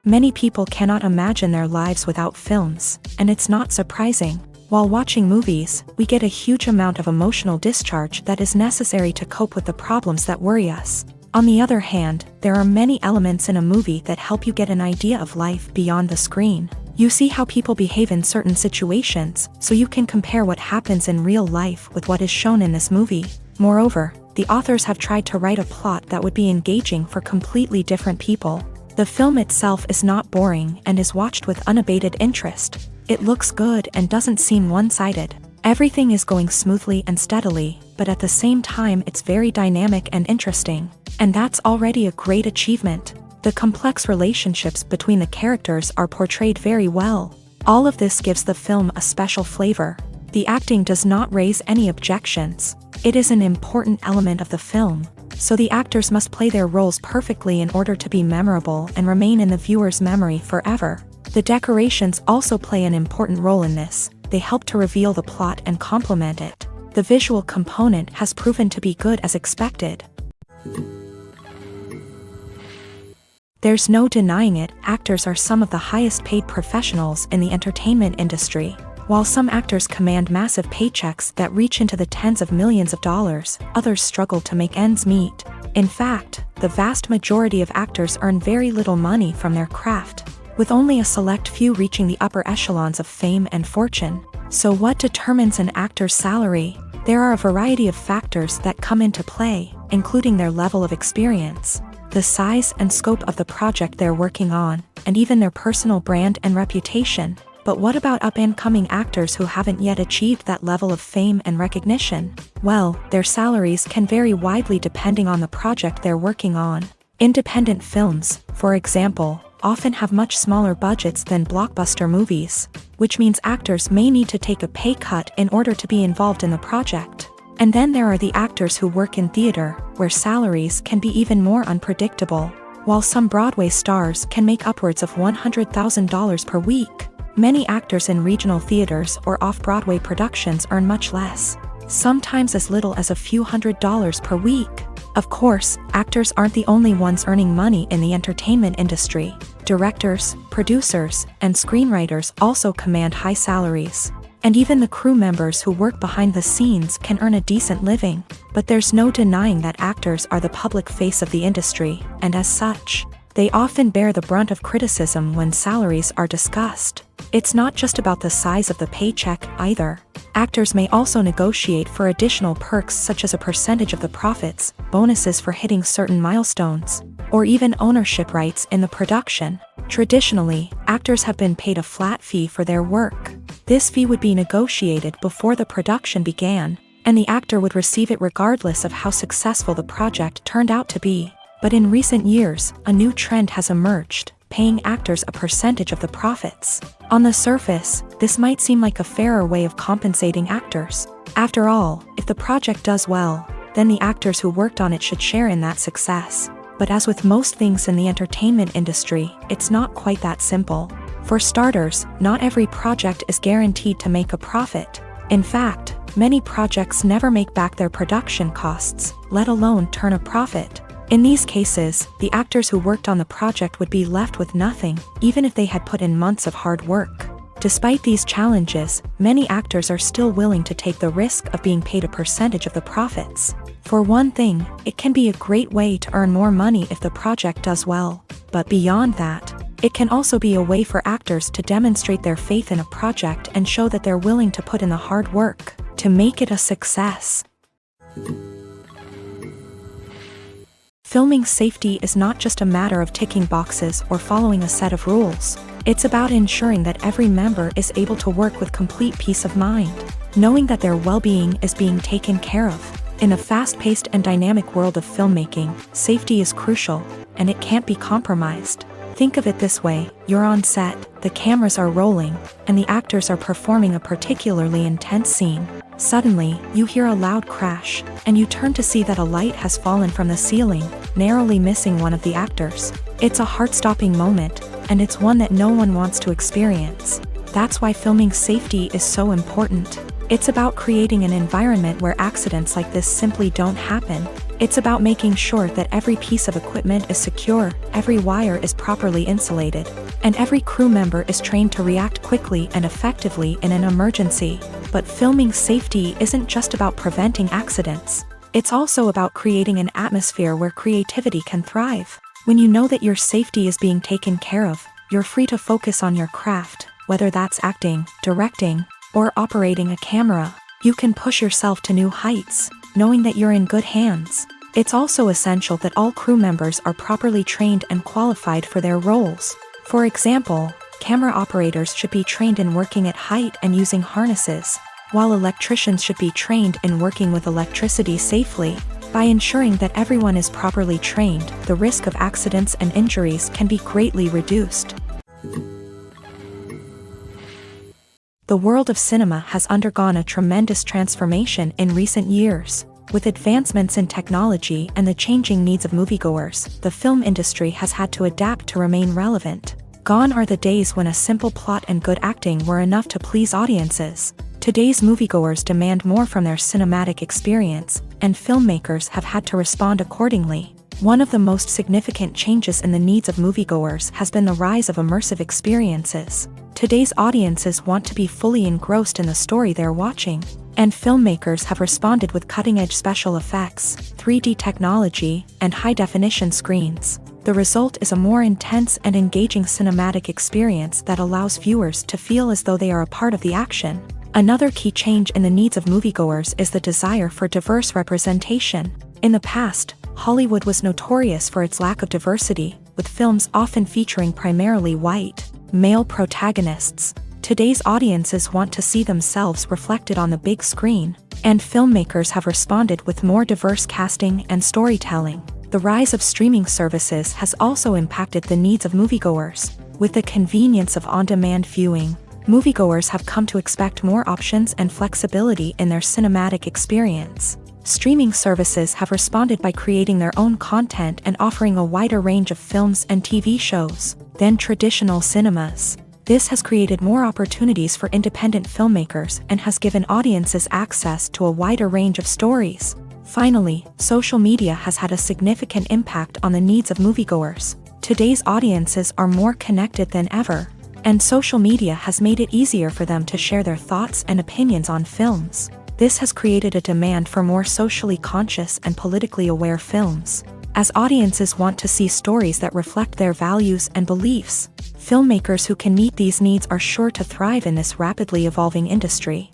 Many people cannot imagine their lives without films, and it's not surprising. While watching movies, we get a huge amount of emotional discharge that is necessary to cope with the problems that worry us. On the other hand, there are many elements in a movie that help you get an idea of life beyond the screen. You see how people behave in certain situations, so you can compare what happens in real life with what is shown in this movie. Moreover, the authors have tried to write a plot that would be engaging for completely different people. The film itself is not boring and is watched with unabated interest. It looks good and doesn't seem one-sided. Everything is going smoothly and steadily, but at the same time it's very dynamic and interesting. And that's already a great achievement. The complex relationships between the characters are portrayed very well. All of this gives the film a special flavor. The acting does not raise any objections. It is an important element of the film, so the actors must play their roles perfectly in order to be memorable and remain in the viewer's memory forever. The decorations also play an important role in this. They help to reveal the plot and complement it. The visual component has proven to be good as expected. There's no denying it, actors are some of the highest paid professionals in the entertainment industry. While some actors command massive paychecks that reach into the tens of millions of dollars, others struggle to make ends meet. In fact, the vast majority of actors earn very little money from their craft, with only a select few reaching the upper echelons of fame and fortune. So what determines an actor's salary? There are a variety of factors that come into play, including their level of experience, the size and scope of the project they're working on, and even their personal brand and reputation. But what about up-and-coming actors who haven't yet achieved that level of fame and recognition? Well, their salaries can vary widely depending on the project they're working on. Independent films, for example, often have much smaller budgets than blockbuster movies, which means actors may need to take a pay cut in order to be involved in the project. And then there are the actors who work in theater, where salaries can be even more unpredictable. While some Broadway stars can make upwards of $100,000 per week, many actors in regional theaters or off-Broadway productions earn much less, sometimes as little as a few $100s per week. Of course, actors aren't the only ones earning money in the entertainment industry. Directors, producers, and screenwriters also command high salaries. And even the crew members who work behind the scenes can earn a decent living. But there's no denying that actors are the public face of the industry, and as such, they often bear the brunt of criticism when salaries are discussed. It's not just about the size of the paycheck, either. Actors may also negotiate for additional perks such as a percentage of the profits, bonuses for hitting certain milestones, or even ownership rights in the production. Traditionally, actors have been paid a flat fee for their work. This fee would be negotiated before the production began, and the actor would receive it regardless of how successful the project turned out to be. But in recent years, a new trend has emerged, paying actors a percentage of the profits. On the surface, this might seem like a fairer way of compensating actors. After all, if the project does well, then the actors who worked on it should share in that success. But as with most things in the entertainment industry, it's not quite that simple. For starters, not every project is guaranteed to make a profit. In fact, many projects never make back their production costs, let alone turn a profit. In these cases, the actors who worked on the project would be left with nothing, even if they had put in months of hard work. Despite these challenges, many actors are still willing to take the risk of being paid a percentage of the profits. For one thing, it can be a great way to earn more money if the project does well. But beyond that, it can also be a way for actors to demonstrate their faith in a project and show that they're willing to put in the hard work to make it a success. Filming safety is not just a matter of ticking boxes or following a set of rules. It's about ensuring that every member is able to work with complete peace of mind, knowing that their well-being is being taken care of. In a fast-paced and dynamic world of filmmaking, safety is crucial, and it can't be compromised. Think of it this way: you're on set, the cameras are rolling, and the actors are performing a particularly intense scene. Suddenly, you hear a loud crash, and you turn to see that a light has fallen from the ceiling, narrowly missing one of the actors. It's a heart-stopping moment, and it's one that no one wants to experience. That's why filming safety is so important. It's about creating an environment where accidents like this simply don't happen. It's about making sure that every piece of equipment is secure, every wire is properly insulated, and every crew member is trained to react quickly and effectively in an emergency. But filming safety isn't just about preventing accidents. It's also about creating an atmosphere where creativity can thrive. When you know that your safety is being taken care of, you're free to focus on your craft, whether that's acting, directing, or operating a camera. You can push yourself to new heights, knowing that you're in good hands. It's also essential that all crew members are properly trained and qualified for their roles. For example, camera operators should be trained in working at height and using harnesses, while electricians should be trained in working with electricity safely. By ensuring that everyone is properly trained, the risk of accidents and injuries can be greatly reduced. The world of cinema has undergone a tremendous transformation in recent years. With advancements in technology and the changing needs of moviegoers, the film industry has had to adapt to remain relevant. Gone are the days when a simple plot and good acting were enough to please audiences. Today's moviegoers demand more from their cinematic experience, and filmmakers have had to respond accordingly. One of the most significant changes in the needs of moviegoers has been the rise of immersive experiences. Today's audiences want to be fully engrossed in the story they're watching, and filmmakers have responded with cutting-edge special effects, 3D technology, and high-definition screens. The result is a more intense and engaging cinematic experience that allows viewers to feel as though they are a part of the action. Another key change in the needs of moviegoers is the desire for diverse representation. In the past, Hollywood was notorious for its lack of diversity, with films often featuring primarily white, male protagonists. Today's audiences want to see themselves reflected on the big screen, and filmmakers have responded with more diverse casting and storytelling. The rise of streaming services has also impacted the needs of moviegoers. With the convenience of on-demand viewing, moviegoers have come to expect more options and flexibility in their cinematic experience. Streaming services have responded by creating their own content and offering a wider range of films and TV shows than traditional cinemas. This has created more opportunities for independent filmmakers and has given audiences access to a wider range of stories. Finally, social media has had a significant impact on the needs of moviegoers. Today's audiences are more connected than ever, and social media has made it easier for them to share their thoughts and opinions on films. This has created a demand for more socially conscious and politically aware films. As audiences want to see stories that reflect their values and beliefs, filmmakers who can meet these needs are sure to thrive in this rapidly evolving industry.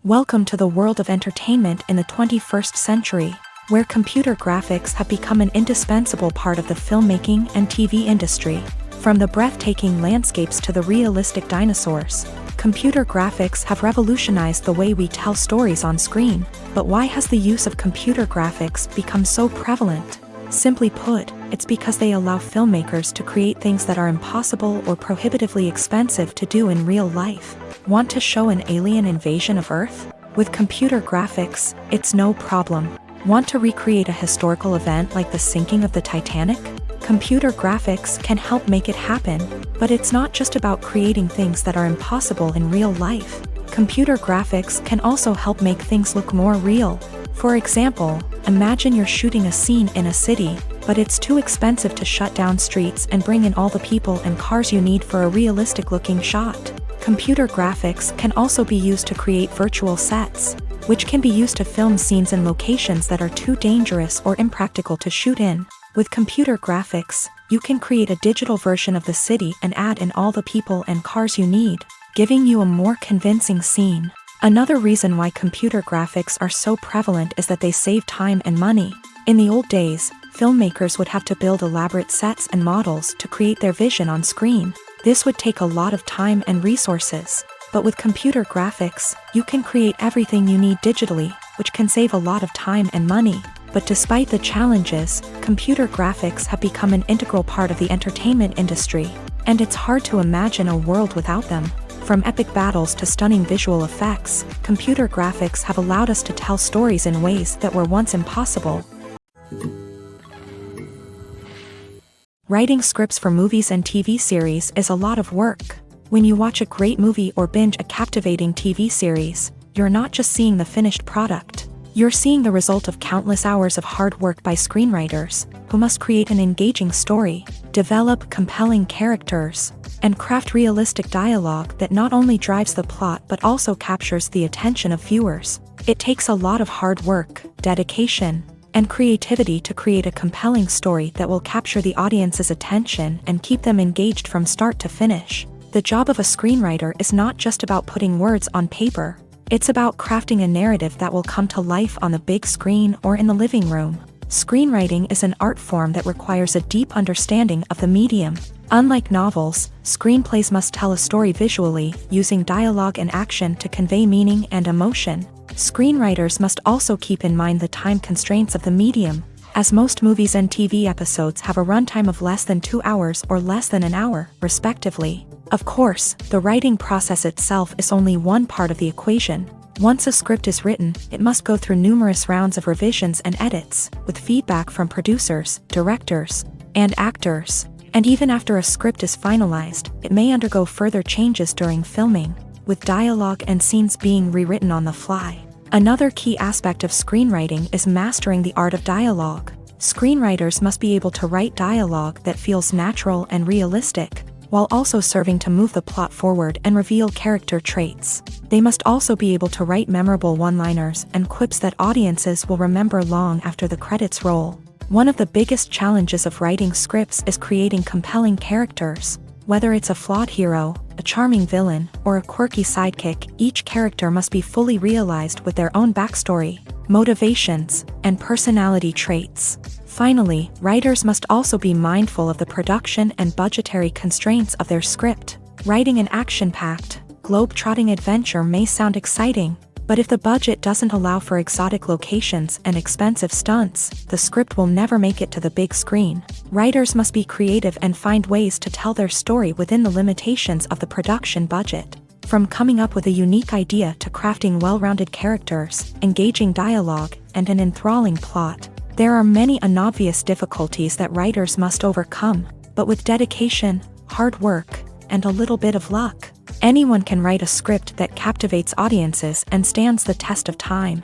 Welcome to the world of entertainment in the 21st century, where computer graphics have become an indispensable part of the filmmaking and TV industry. From the breathtaking landscapes to the realistic dinosaurs, computer graphics have revolutionized the way we tell stories on screen. But why has the use of computer graphics become so prevalent? Simply put, it's because they allow filmmakers to create things that are impossible or prohibitively expensive to do in real life. Want to show an alien invasion of Earth? With computer graphics, it's no problem. Want to recreate a historical event like the sinking of the Titanic? Computer graphics can help make it happen, but it's not just about creating things that are impossible in real life. Computer graphics can also help make things look more real. For example, imagine you're shooting a scene in a city, but it's too expensive to shut down streets and bring in all the people and cars you need for a realistic-looking shot. Computer graphics can also be used to create virtual sets, which can be used to film scenes in locations that are too dangerous or impractical to shoot in. With computer graphics, you can create a digital version of the city and add in all the people and cars you need, giving you a more convincing scene. Another reason why computer graphics are so prevalent is that they save time and money. In the old days, filmmakers would have to build elaborate sets and models to create their vision on screen. This would take a lot of time and resources. But with computer graphics, you can create everything you need digitally, which can save a lot of time and money. But despite the challenges, computer graphics have become an integral part of the entertainment industry, and it's hard to imagine a world without them. From epic battles to stunning visual effects, computer graphics have allowed us to tell stories in ways that were once impossible. Writing scripts for movies and TV series is a lot of work. When you watch a great movie or binge a captivating TV series, you're not just seeing the finished product. You're seeing the result of countless hours of hard work by screenwriters, who must create an engaging story, develop compelling characters, and craft realistic dialogue that not only drives the plot but also captures the attention of viewers. It takes a lot of hard work, dedication, and creativity to create a compelling story that will capture the audience's attention and keep them engaged from start to finish. The job of a screenwriter is not just about putting words on paper. It's about crafting a narrative that will come to life on the big screen or in the living room. Screenwriting is an art form that requires a deep understanding of the medium. Unlike novels, screenplays must tell a story visually, using dialogue and action to convey meaning and emotion. Screenwriters must also keep in mind the time constraints of the medium, as most movies and TV episodes have a runtime of less than 2 hours or less than an hour, respectively. Of course, the writing process itself is only one part of the equation. Once a script is written, it must go through numerous rounds of revisions and edits, with feedback from producers, directors, and actors. And even after a script is finalized, it may undergo further changes during filming, with dialogue and scenes being rewritten on the fly. Another key aspect of screenwriting is mastering the art of dialogue. Screenwriters must be able to write dialogue that feels natural and realistic, while also serving to move the plot forward and reveal character traits. They must also be able to write memorable one-liners and quips that audiences will remember long after the credits roll. One of the biggest challenges of writing scripts is creating compelling characters. Whether it's a flawed hero, a charming villain, or a quirky sidekick, each character must be fully realized with their own backstory, motivations, and personality traits. Finally, writers must also be mindful of the production and budgetary constraints of their script. Writing an action-packed, globe-trotting adventure may sound exciting, but if the budget doesn't allow for exotic locations and expensive stunts, the script will never make it to the big screen. Writers must be creative and find ways to tell their story within the limitations of the production budget. From coming up with a unique idea to crafting well-rounded characters, engaging dialogue, and an enthralling plot, there are many unobvious difficulties that writers must overcome, but with dedication, hard work, and a little bit of luck, anyone can write a script that captivates audiences and stands the test of time.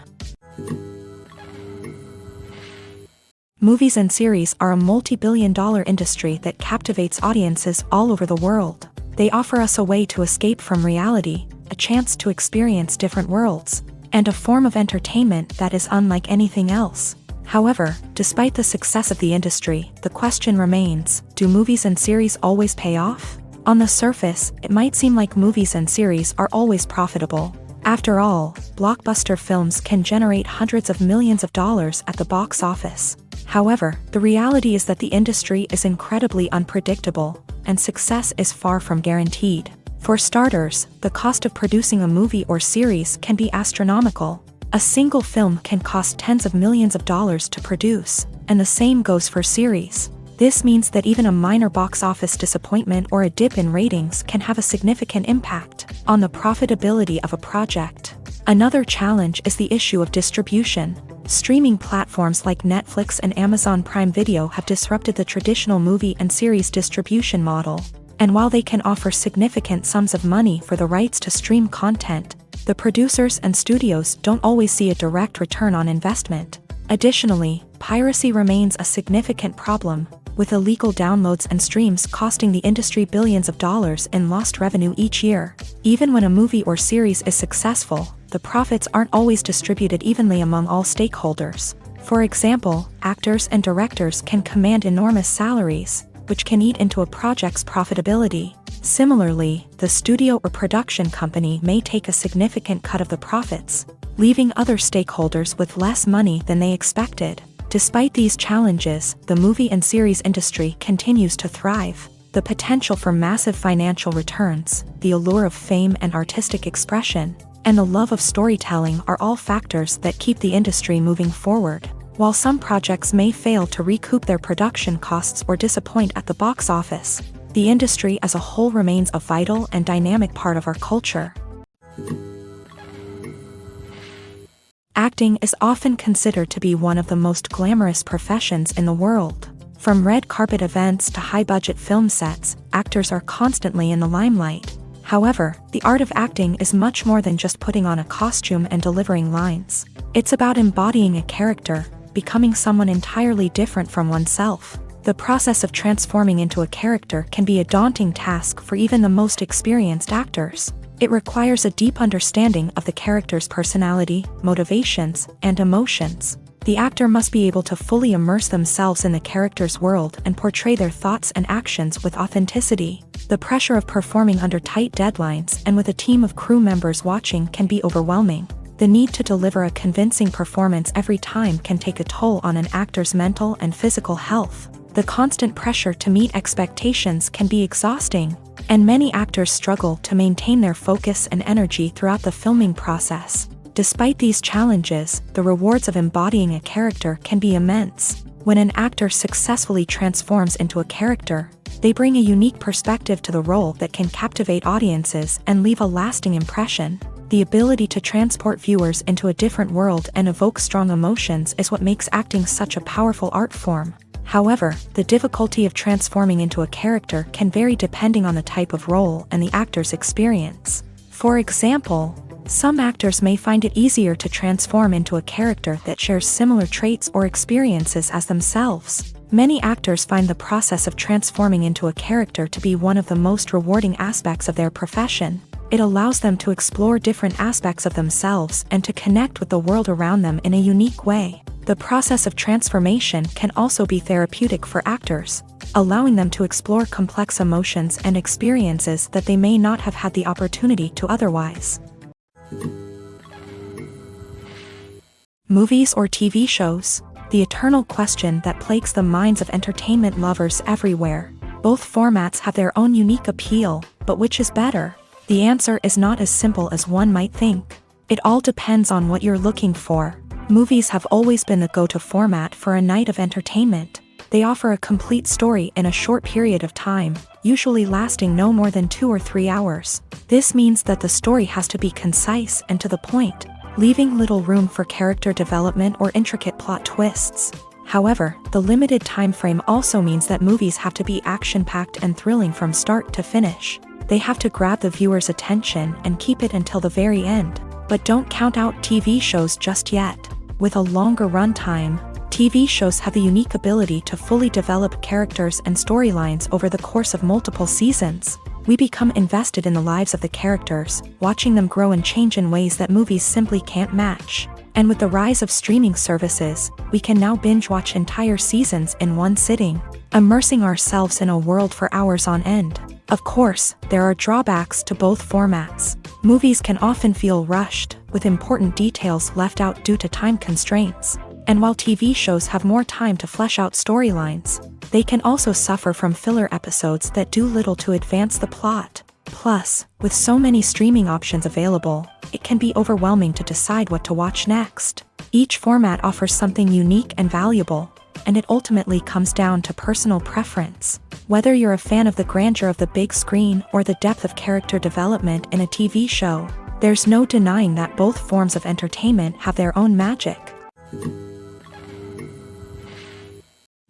Movies and series are a multi-billion-dollar industry that captivates audiences all over the world. They offer us a way to escape from reality, a chance to experience different worlds, and a form of entertainment that is unlike anything else. However, despite the success of the industry, the question remains, do movies and series always pay off? On the surface, it might seem like movies and series are always profitable. After all, blockbuster films can generate hundreds of millions of dollars at the box office. However, the reality is that the industry is incredibly unpredictable, and success is far from guaranteed. For starters, the cost of producing a movie or series can be astronomical. A single film can cost tens of millions of dollars to produce, and the same goes for series. This means that even a minor box office disappointment or a dip in ratings can have a significant impact on the profitability of a project. Another challenge is the issue of distribution. Streaming platforms like Netflix and Amazon Prime Video have disrupted the traditional movie and series distribution model. And while they can offer significant sums of money for the rights to stream content, the producers and studios don't always see a direct return on investment. Additionally, piracy remains a significant problem, with illegal downloads and streams costing the industry billions of dollars in lost revenue each year. Even when a movie or series is successful, the profits aren't always distributed evenly among all stakeholders. For example, actors and directors can command enormous salaries, which can eat into a project's profitability. Similarly, the studio or production company may take a significant cut of the profits, leaving other stakeholders with less money than they expected. Despite these challenges, the movie and series industry continues to thrive. The potential for massive financial returns, the allure of fame and artistic expression, and the love of storytelling are all factors that keep the industry moving forward. While some projects may fail to recoup their production costs or disappoint at the box office, the industry as a whole remains a vital and dynamic part of our culture. Acting is often considered to be one of the most glamorous professions in the world. From red carpet events to high-budget film sets, actors are constantly in the limelight. However, the art of acting is much more than just putting on a costume and delivering lines. It's about embodying a character, becoming someone entirely different from oneself. The process of transforming into a character can be a daunting task for even the most experienced actors. It requires a deep understanding of the character's personality, motivations, and emotions. The actor must be able to fully immerse themselves in the character's world and portray their thoughts and actions with authenticity. The pressure of performing under tight deadlines and with a team of crew members watching can be overwhelming. The need to deliver a convincing performance every time can take a toll on an actor's mental and physical health. The constant pressure to meet expectations can be exhausting, and many actors struggle to maintain their focus and energy throughout the filming process. Despite these challenges, the rewards of embodying a character can be immense. When an actor successfully transforms into a character, they bring a unique perspective to the role that can captivate audiences and leave a lasting impression. The ability to transport viewers into a different world and evoke strong emotions is what makes acting such a powerful art form. However, the difficulty of transforming into a character can vary depending on the type of role and the actor's experience. For example, some actors may find it easier to transform into a character that shares similar traits or experiences as themselves. Many actors find the process of transforming into a character to be one of the most rewarding aspects of their profession. It allows them to explore different aspects of themselves and to connect with the world around them in a unique way. The process of transformation can also be therapeutic for actors, allowing them to explore complex emotions and experiences that they may not have had the opportunity to otherwise. Movies or TV shows? The eternal question that plagues the minds of entertainment lovers everywhere. Both formats have their own unique appeal, but which is better? The answer is not as simple as one might think. It all depends on what you're looking for. Movies have always been the go-to format for a night of entertainment. They offer a complete story in a short period of time, usually lasting no more than 2 or 3 hours. This means that the story has to be concise and to the point, leaving little room for character development or intricate plot twists. However, the limited time frame also means that movies have to be action-packed and thrilling from start to finish. They have to grab the viewer's attention and keep it until the very end. But don't count out TV shows just yet. With a longer runtime, TV shows have the unique ability to fully develop characters and storylines over the course of multiple seasons. We become invested in the lives of the characters, watching them grow and change in ways that movies simply can't match. And with the rise of streaming services, we can now binge-watch entire seasons in one sitting, immersing ourselves in a world for hours on end. Of course, there are drawbacks to both formats. Movies can often feel rushed, with important details left out due to time constraints. And while TV shows have more time to flesh out storylines, they can also suffer from filler episodes that do little to advance the plot. Plus, with so many streaming options available, it can be overwhelming to decide what to watch next. Each format offers something unique and valuable, and it ultimately comes down to personal preference. Whether you're a fan of the grandeur of the big screen or the depth of character development in a TV show, there's no denying that both forms of entertainment have their own magic.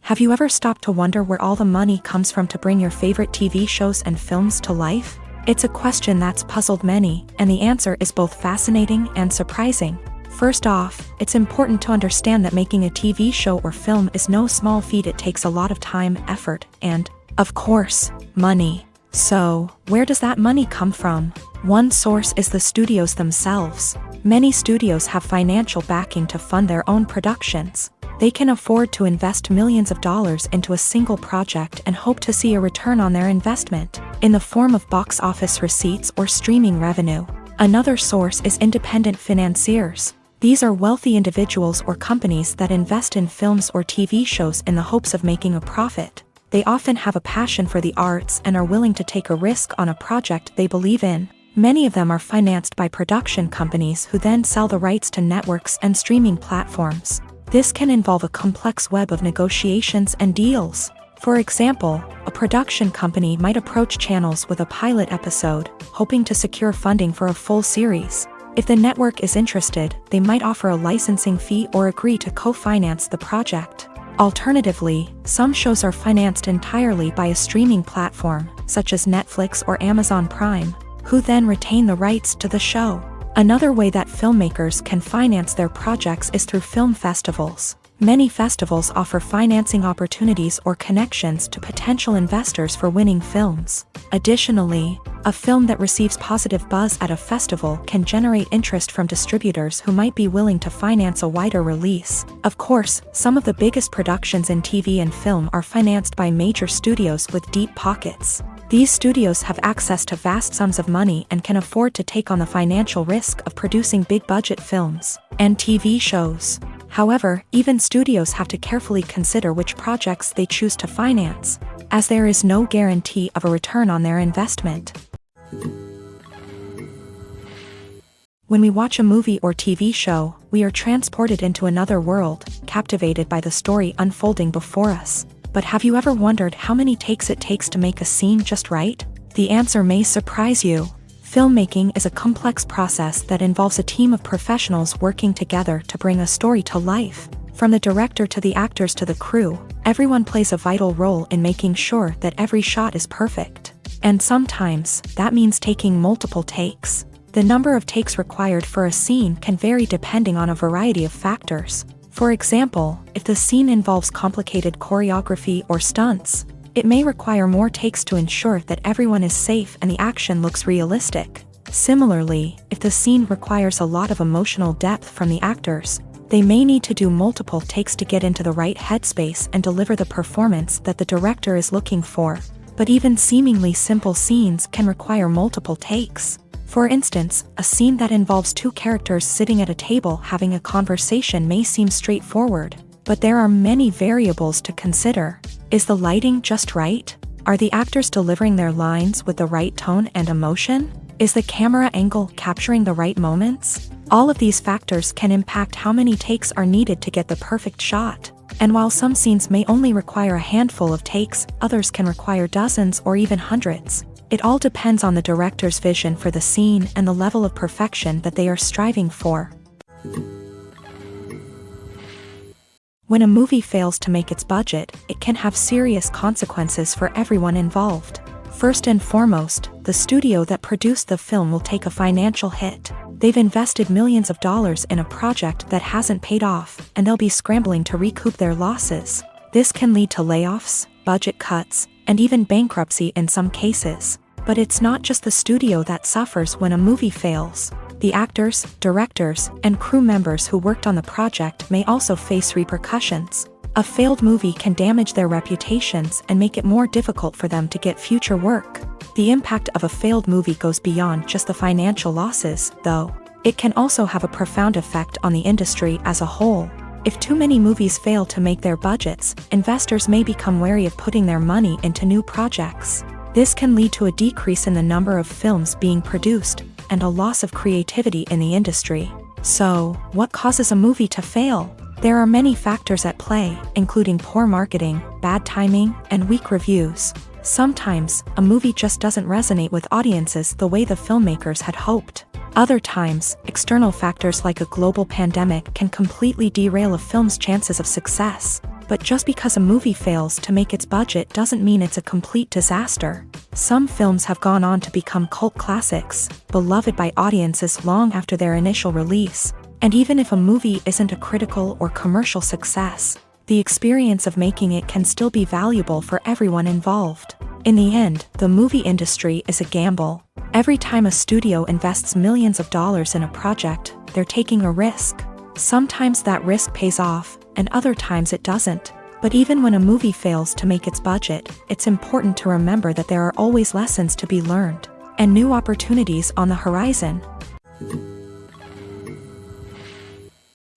Have you ever stopped to wonder where all the money comes from to bring your favorite TV shows and films to life? It's a question that's puzzled many, and the answer is both fascinating and surprising. First off, it's important to understand that making a TV show or film is no small feat. It takes a lot of time, effort, and, of course, money. So, where does that money come from? One source is the studios themselves. Many studios have financial backing to fund their own productions. They can afford to invest millions of dollars into a single project and hope to see a return on their investment, in the form of box office receipts or streaming revenue. Another source is independent financiers. These are wealthy individuals or companies that invest in films or TV shows in the hopes of making a profit. They often have a passion for the arts and are willing to take a risk on a project they believe in. Many of them are financed by production companies who then sell the rights to networks and streaming platforms. This can involve a complex web of negotiations and deals. For example, a production company might approach channels with a pilot episode, hoping to secure funding for a full series. If the network is interested, they might offer a licensing fee or agree to co-finance the project. Alternatively, some shows are financed entirely by a streaming platform, such as Netflix or Amazon Prime, who then retain the rights to the show. Another way that filmmakers can finance their projects is through film festivals. Many festivals offer financing opportunities or connections to potential investors for winning films. Additionally, a film that receives positive buzz at a festival can generate interest from distributors who might be willing to finance a wider release. Of course, some of the biggest productions in TV and film are financed by major studios with deep pockets. These studios have access to vast sums of money and can afford to take on the financial risk of producing big-budget films and TV shows. However, even studios have to carefully consider which projects they choose to finance, as there is no guarantee of a return on their investment. When we watch a movie or TV show, we are transported into another world, captivated by the story unfolding before us. But have you ever wondered how many takes it takes to make a scene just right? The answer may surprise you. Filmmaking is a complex process that involves a team of professionals working together to bring a story to life. From the director to the actors to the crew, everyone plays a vital role in making sure that every shot is perfect. And sometimes, that means taking multiple takes. The number of takes required for a scene can vary depending on a variety of factors. For example, if the scene involves complicated choreography or stunts, it may require more takes to ensure that everyone is safe and the action looks realistic. Similarly, if the scene requires a lot of emotional depth from the actors, they may need to do multiple takes to get into the right headspace and deliver the performance that the director is looking for. But even seemingly simple scenes can require multiple takes. For instance, a scene that involves two characters sitting at a table having a conversation may seem straightforward, but there are many variables to consider. Is the lighting just right? Are the actors delivering their lines with the right tone and emotion? Is the camera angle capturing the right moments? All of these factors can impact how many takes are needed to get the perfect shot. And while some scenes may only require a handful of takes, others can require dozens or even hundreds. It all depends on the director's vision for the scene and the level of perfection that they are striving for. When a movie fails to make its budget, it can have serious consequences for everyone involved. First and foremost, the studio that produced the film will take a financial hit. They've invested millions of dollars in a project that hasn't paid off, and they'll be scrambling to recoup their losses. This can lead to layoffs, budget cuts, and even bankruptcy in some cases. But it's not just the studio that suffers when a movie fails. The actors, directors, and crew members who worked on the project may also face repercussions. A failed movie can damage their reputations and make it more difficult for them to get future work. The impact of a failed movie goes beyond just the financial losses, though. It can also have a profound effect on the industry as a whole. If too many movies fail to make their budgets, investors may become wary of putting their money into new projects. This can lead to a decrease in the number of films being produced, and a loss of creativity in the industry. So, what causes a movie to fail? There are many factors at play, including poor marketing, bad timing, and weak reviews. Sometimes, a movie just doesn't resonate with audiences the way the filmmakers had hoped. Other times, external factors like a global pandemic can completely derail a film's chances of success. But just because a movie fails to make its budget doesn't mean it's a complete disaster. Some films have gone on to become cult classics, beloved by audiences long after their initial release. And even if a movie isn't a critical or commercial success, the experience of making it can still be valuable for everyone involved. In the end, the movie industry is a gamble. Every time a studio invests millions of dollars in a project, they're taking a risk. Sometimes that risk pays off, and other times it doesn't. But even when a movie fails to make its budget, it's important to remember that there are always lessons to be learned, and new opportunities on the horizon.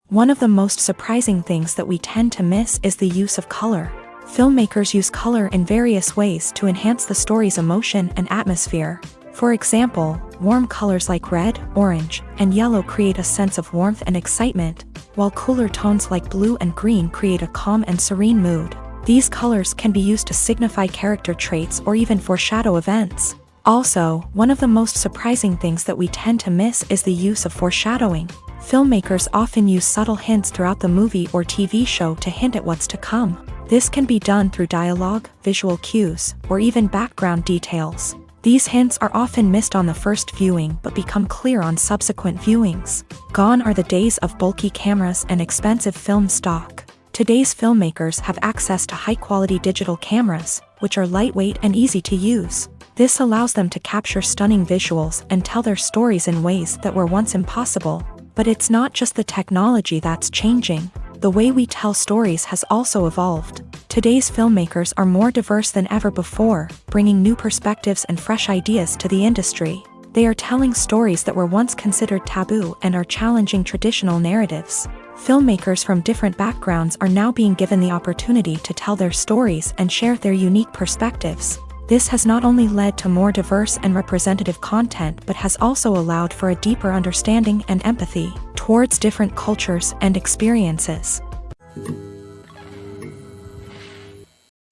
One of the most surprising things that we tend to miss is the use of color. Filmmakers use color in various ways to enhance the story's emotion and atmosphere. For example, warm colors like red, orange, and yellow create a sense of warmth and excitement, while cooler tones like blue and green create a calm and serene mood. These colors can be used to signify character traits or even foreshadow events. Also, one of the most surprising things that we tend to miss is the use of foreshadowing. Filmmakers often use subtle hints throughout the movie or TV show to hint at what's to come. This can be done through dialogue, visual cues, or even background details. These hints are often missed on the first viewing but become clear on subsequent viewings. Gone are the days of bulky cameras and expensive film stock. Today's filmmakers have access to high-quality digital cameras, which are lightweight and easy to use. This allows them to capture stunning visuals and tell their stories in ways that were once impossible. But it's not just the technology that's changing. The way we tell stories has also evolved. Today's filmmakers are more diverse than ever before, bringing new perspectives and fresh ideas to the industry. They are telling stories that were once considered taboo and are challenging traditional narratives. Filmmakers from different backgrounds are now being given the opportunity to tell their stories and share their unique perspectives. This has not only led to more diverse and representative content but has also allowed for a deeper understanding and empathy towards different cultures and experiences.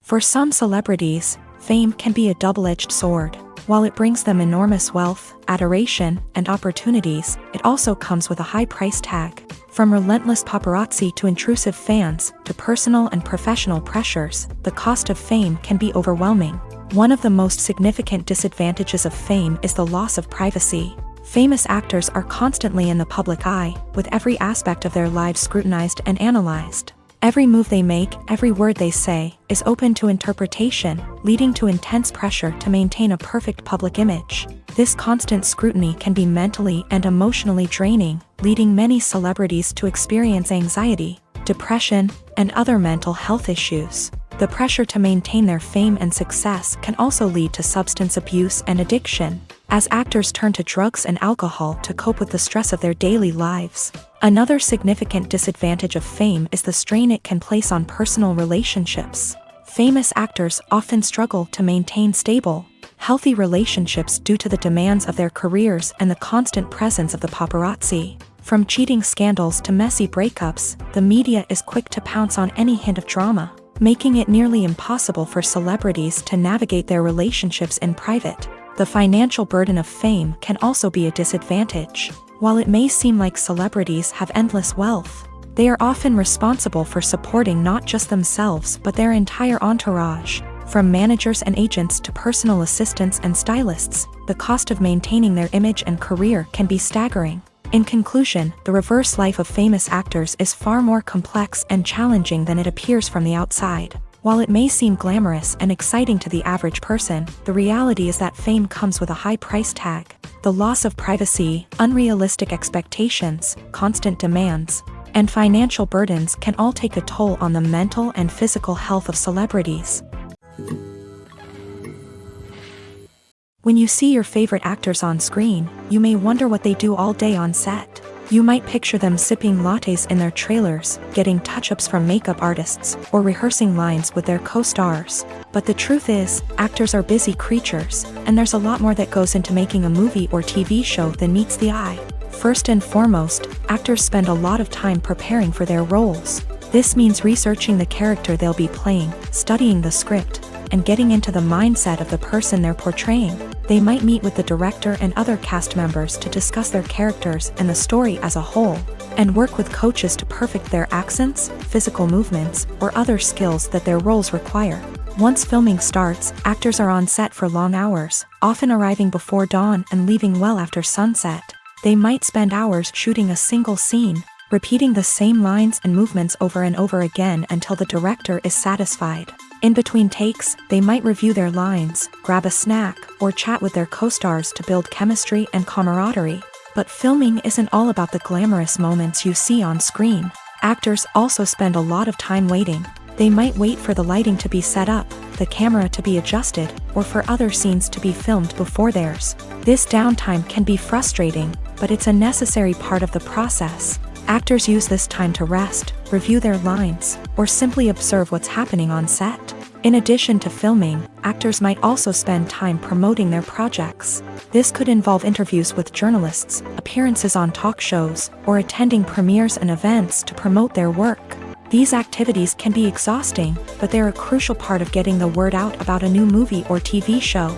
For some celebrities, fame can be a double-edged sword. While it brings them enormous wealth, adoration, and opportunities, it also comes with a high price tag. From relentless paparazzi to intrusive fans, to personal and professional pressures, the cost of fame can be overwhelming. One of the most significant disadvantages of fame is the loss of privacy. Famous actors are constantly in the public eye, with every aspect of their lives scrutinized and analyzed. Every move they make, every word they say, is open to interpretation, leading to intense pressure to maintain a perfect public image. This constant scrutiny can be mentally and emotionally draining, leading many celebrities to experience anxiety, depression, and other mental health issues. The pressure to maintain their fame and success can also lead to substance abuse and addiction, as actors turn to drugs and alcohol to cope with the stress of their daily lives. Another significant disadvantage of fame is the strain it can place on personal relationships. Famous actors often struggle to maintain stable, healthy relationships due to the demands of their careers and the constant presence of the paparazzi. From cheating scandals to messy breakups, the media is quick to pounce on any hint of drama, making it nearly impossible for celebrities to navigate their relationships in private. The financial burden of fame can also be a disadvantage. While it may seem like celebrities have endless wealth, they are often responsible for supporting not just themselves but their entire entourage. From managers and agents to personal assistants and stylists, the cost of maintaining their image and career can be staggering. In conclusion, the reverse life of famous actors is far more complex and challenging than it appears from the outside. While it may seem glamorous and exciting to the average person, the reality is that fame comes with a high price tag. The loss of privacy, unrealistic expectations, constant demands, and financial burdens can all take a toll on the mental and physical health of celebrities. When you see your favorite actors on screen, you may wonder what they do all day on set. You might picture them sipping lattes in their trailers, getting touch-ups from makeup artists, or rehearsing lines with their co-stars. But the truth is, actors are busy creatures, and there's a lot more that goes into making a movie or TV show than meets the eye. First and foremost, actors spend a lot of time preparing for their roles. This means researching the character they'll be playing, studying the script, and getting into the mindset of the person they're portraying. They might meet with the director and other cast members to discuss their characters and the story as a whole, and work with coaches to perfect their accents, physical movements, or other skills that their roles require. Once filming starts, actors are on set for long hours, often arriving before dawn and leaving well after sunset. They might spend hours shooting a single scene, repeating the same lines and movements over and over again until the director is satisfied. In between takes, they might review their lines, grab a snack, or chat with their co-stars to build chemistry and camaraderie. But filming isn't all about the glamorous moments you see on screen. Actors also spend a lot of time waiting. They might wait for the lighting to be set up, the camera to be adjusted, or for other scenes to be filmed before theirs. This downtime can be frustrating, but it's a necessary part of the process. Actors use this time to rest, review their lines, or simply observe what's happening on set. In addition to filming, actors might also spend time promoting their projects. This could involve interviews with journalists, appearances on talk shows, or attending premieres and events to promote their work. These activities can be exhausting, but they're a crucial part of getting the word out about a new movie or TV show.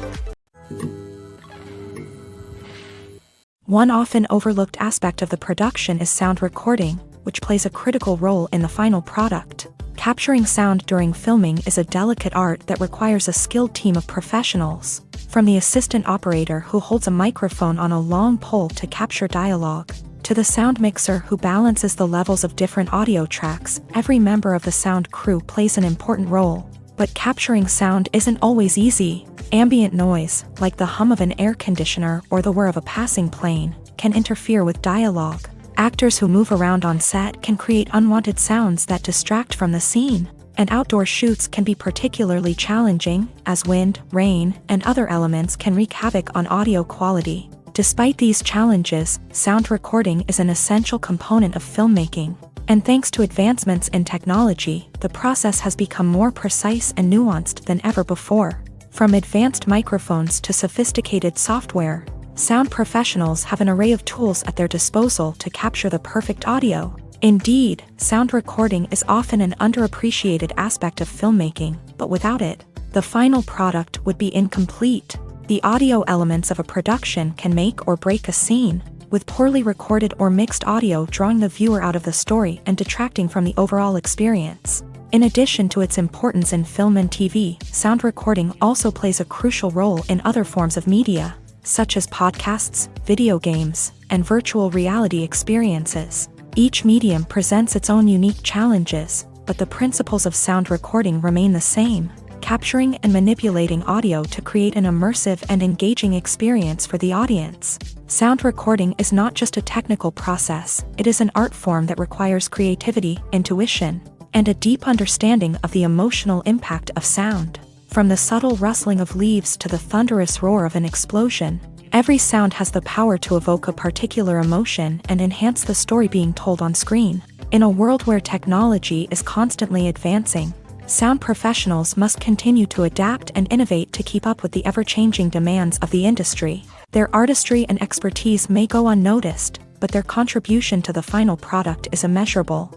One often overlooked aspect of the production is sound recording, which plays a critical role in the final product. Capturing sound during filming is a delicate art that requires a skilled team of professionals. From the assistant operator who holds a microphone on a long pole to capture dialogue, to the sound mixer who balances the levels of different audio tracks, every member of the sound crew plays an important role. But capturing sound isn't always easy. Ambient noise, like the hum of an air conditioner or the whir of a passing plane, can interfere with dialogue. Actors who move around on set can create unwanted sounds that distract from the scene. And outdoor shoots can be particularly challenging, as wind, rain, and other elements can wreak havoc on audio quality. Despite these challenges, sound recording is an essential component of filmmaking. And thanks to advancements in technology, the process has become more precise and nuanced than ever before. From advanced microphones to sophisticated software, sound professionals have an array of tools at their disposal to capture the perfect audio. Indeed, sound recording is often an underappreciated aspect of filmmaking, but without it, the final product would be incomplete. The audio elements of a production can make or break a scene, with poorly recorded or mixed audio drawing the viewer out of the story and detracting from the overall experience. In addition to its importance in film and TV, sound recording also plays a crucial role in other forms of media, such as podcasts, video games, and virtual reality experiences. Each medium presents its own unique challenges, but the principles of sound recording remain the same, capturing and manipulating audio to create an immersive and engaging experience for the audience. Sound recording is not just a technical process, it is an art form that requires creativity, intuition, and a deep understanding of the emotional impact of sound. From the subtle rustling of leaves to the thunderous roar of an explosion, every sound has the power to evoke a particular emotion and enhance the story being told on screen. In a world where technology is constantly advancing, sound professionals must continue to adapt and innovate to keep up with the ever-changing demands of the industry. Their artistry and expertise may go unnoticed, but their contribution to the final product is immeasurable.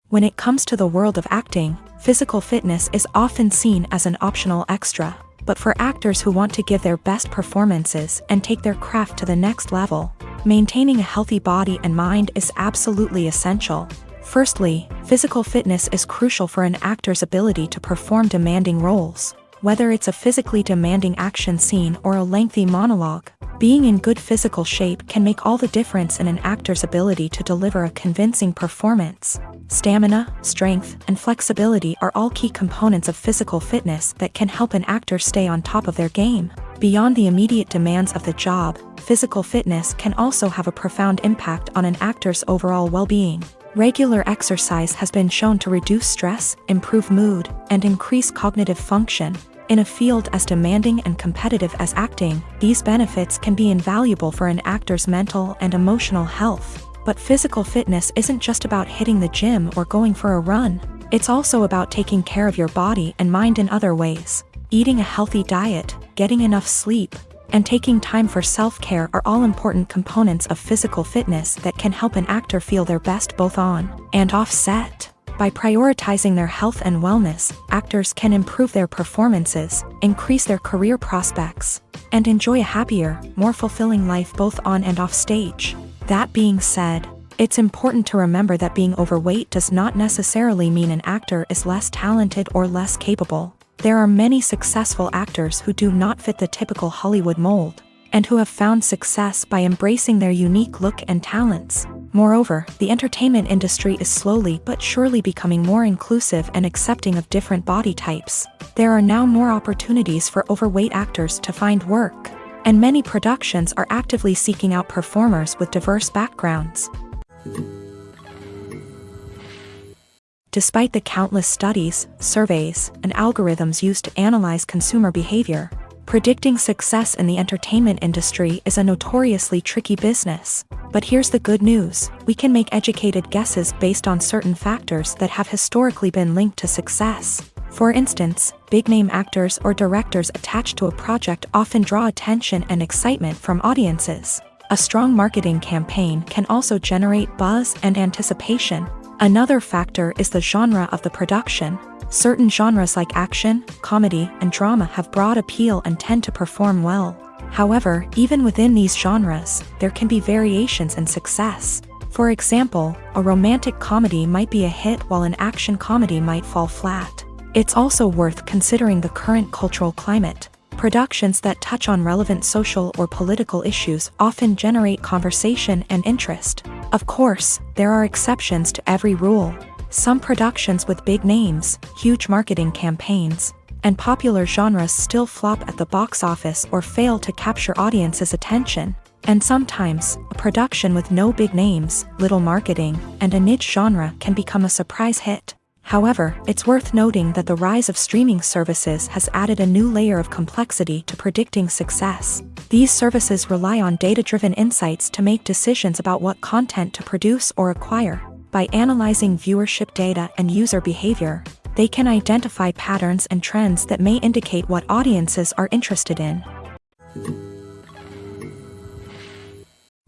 When it comes to the world of acting, physical fitness is often seen as an optional extra. But for actors who want to give their best performances and take their craft to the next level, maintaining a healthy body and mind is absolutely essential. Firstly, physical fitness is crucial for an actor's ability to perform demanding roles. Whether it's a physically demanding action scene or a lengthy monologue, being in good physical shape can make all the difference in an actor's ability to deliver a convincing performance. Stamina, strength, and flexibility are all key components of physical fitness that can help an actor stay on top of their game. Beyond the immediate demands of the job, physical fitness can also have a profound impact on an actor's overall well-being. Regular exercise has been shown to reduce stress, improve mood, and increase cognitive function. In a field as demanding and competitive as acting, these benefits can be invaluable for an actor's mental and emotional health. But physical fitness isn't just about hitting the gym or going for a run. It's also about taking care of your body and mind in other ways. Eating a healthy diet, getting enough sleep, and taking time for self-care are all important components of physical fitness that can help an actor feel their best both on and off set. By prioritizing their health and wellness, actors can improve their performances, increase their career prospects, and enjoy a happier, more fulfilling life both on and off stage. That being said, it's important to remember that being overweight does not necessarily mean an actor is less talented or less capable. There are many successful actors who do not fit the typical Hollywood mold, and who have found success by embracing their unique look and talents. Moreover, the entertainment industry is slowly but surely becoming more inclusive and accepting of different body types. There are now more opportunities for overweight actors to find work, and many productions are actively seeking out performers with diverse backgrounds. Despite the countless studies, surveys, and algorithms used to analyze consumer behavior, predicting success in the entertainment industry is a notoriously tricky business. But here's the good news: we can make educated guesses based on certain factors that have historically been linked to success. For instance, big-name actors or directors attached to a project often draw attention and excitement from audiences. A strong marketing campaign can also generate buzz and anticipation. Another factor is the genre of the production. Certain genres like action, comedy, and drama have broad appeal and tend to perform well. However, even within these genres, there can be variations in success. For example, a romantic comedy might be a hit while an action comedy might fall flat. It's also worth considering the current cultural climate. Productions that touch on relevant social or political issues often generate conversation and interest. Of course, there are exceptions to every rule. Some productions with big names, huge marketing campaigns, and popular genres still flop at the box office or fail to capture audiences' attention. And sometimes, a production with no big names, little marketing, and a niche genre can become a surprise hit. However, it's worth noting that the rise of streaming services has added a new layer of complexity to predicting success. These services rely on data-driven insights to make decisions about what content to produce or acquire. By analyzing viewership data and user behavior, they can identify patterns and trends that may indicate what audiences are interested in.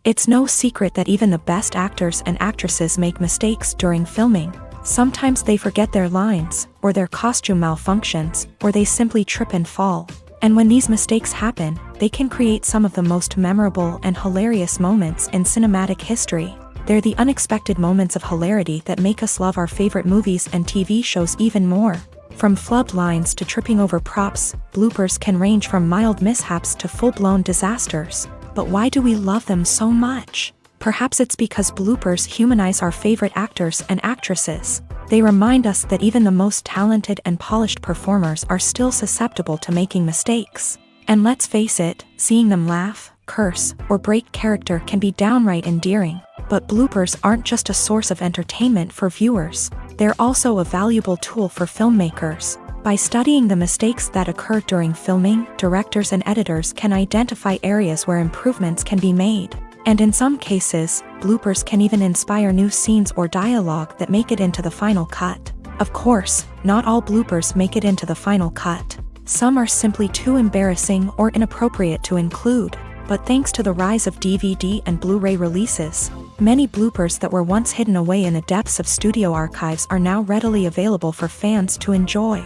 It's no secret that even the best actors and actresses make mistakes during filming. Sometimes they forget their lines, or their costume malfunctions, or they simply trip and fall. And when these mistakes happen, they can create some of the most memorable and hilarious moments in cinematic history. They're the unexpected moments of hilarity that make us love our favorite movies and TV shows even more. From flubbed lines to tripping over props, bloopers can range from mild mishaps to full-blown disasters. But why do we love them so much? Perhaps it's because bloopers humanize our favorite actors and actresses. They remind us that even the most talented and polished performers are still susceptible to making mistakes. And let's face it, seeing them laugh, curse, or break character can be downright endearing. But bloopers aren't just a source of entertainment for viewers. They're also a valuable tool for filmmakers. By studying the mistakes that occur during filming, directors and editors can identify areas where improvements can be made. And in some cases, bloopers can even inspire new scenes or dialogue that make it into the final cut. Of course, not all bloopers make it into the final cut. Some are simply too embarrassing or inappropriate to include. But thanks to the rise of DVD and Blu-ray releases, many bloopers that were once hidden away in the depths of studio archives are now readily available for fans to enjoy.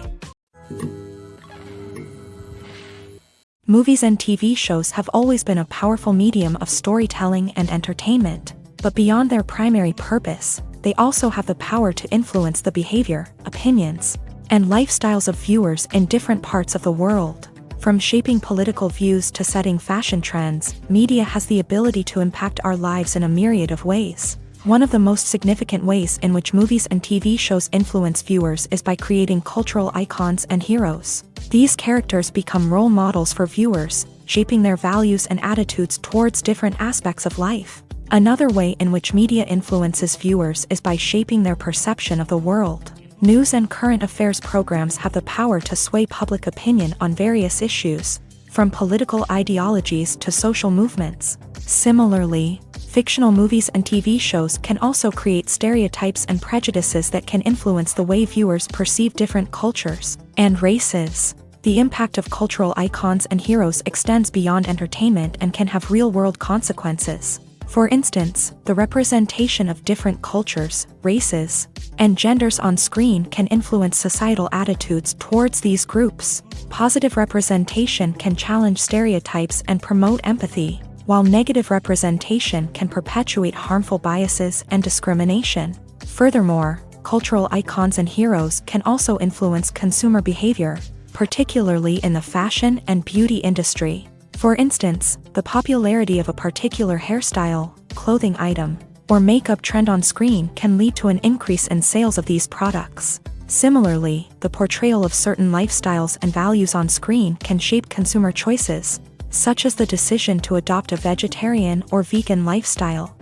Movies and TV shows have always been a powerful medium of storytelling and entertainment, but beyond their primary purpose, they also have the power to influence the behavior, opinions, and lifestyles of viewers in different parts of the world. From shaping political views to setting fashion trends, media has the ability to impact our lives in a myriad of ways. One of the most significant ways in which movies and TV shows influence viewers is by creating cultural icons and heroes. These characters become role models for viewers, shaping their values and attitudes towards different aspects of life. Another way in which media influences viewers is by shaping their perception of the world. News and current affairs programs have the power to sway public opinion on various issues, from political ideologies to social movements. Similarly, fictional movies and TV shows can also create stereotypes and prejudices that can influence the way viewers perceive different cultures and races. The impact of cultural icons and heroes extends beyond entertainment and can have real-world consequences. For instance, the representation of different cultures, races, and genders on screen can influence societal attitudes towards these groups. Positive representation can challenge stereotypes and promote empathy, while negative representation can perpetuate harmful biases and discrimination. Furthermore, cultural icons and heroes can also influence consumer behavior, particularly in the fashion and beauty industry. For instance, the popularity of a particular hairstyle, clothing item, or makeup trend on screen can lead to an increase in sales of these products. Similarly, the portrayal of certain lifestyles and values on screen can shape consumer choices, such as the decision to adopt a vegetarian or vegan lifestyle.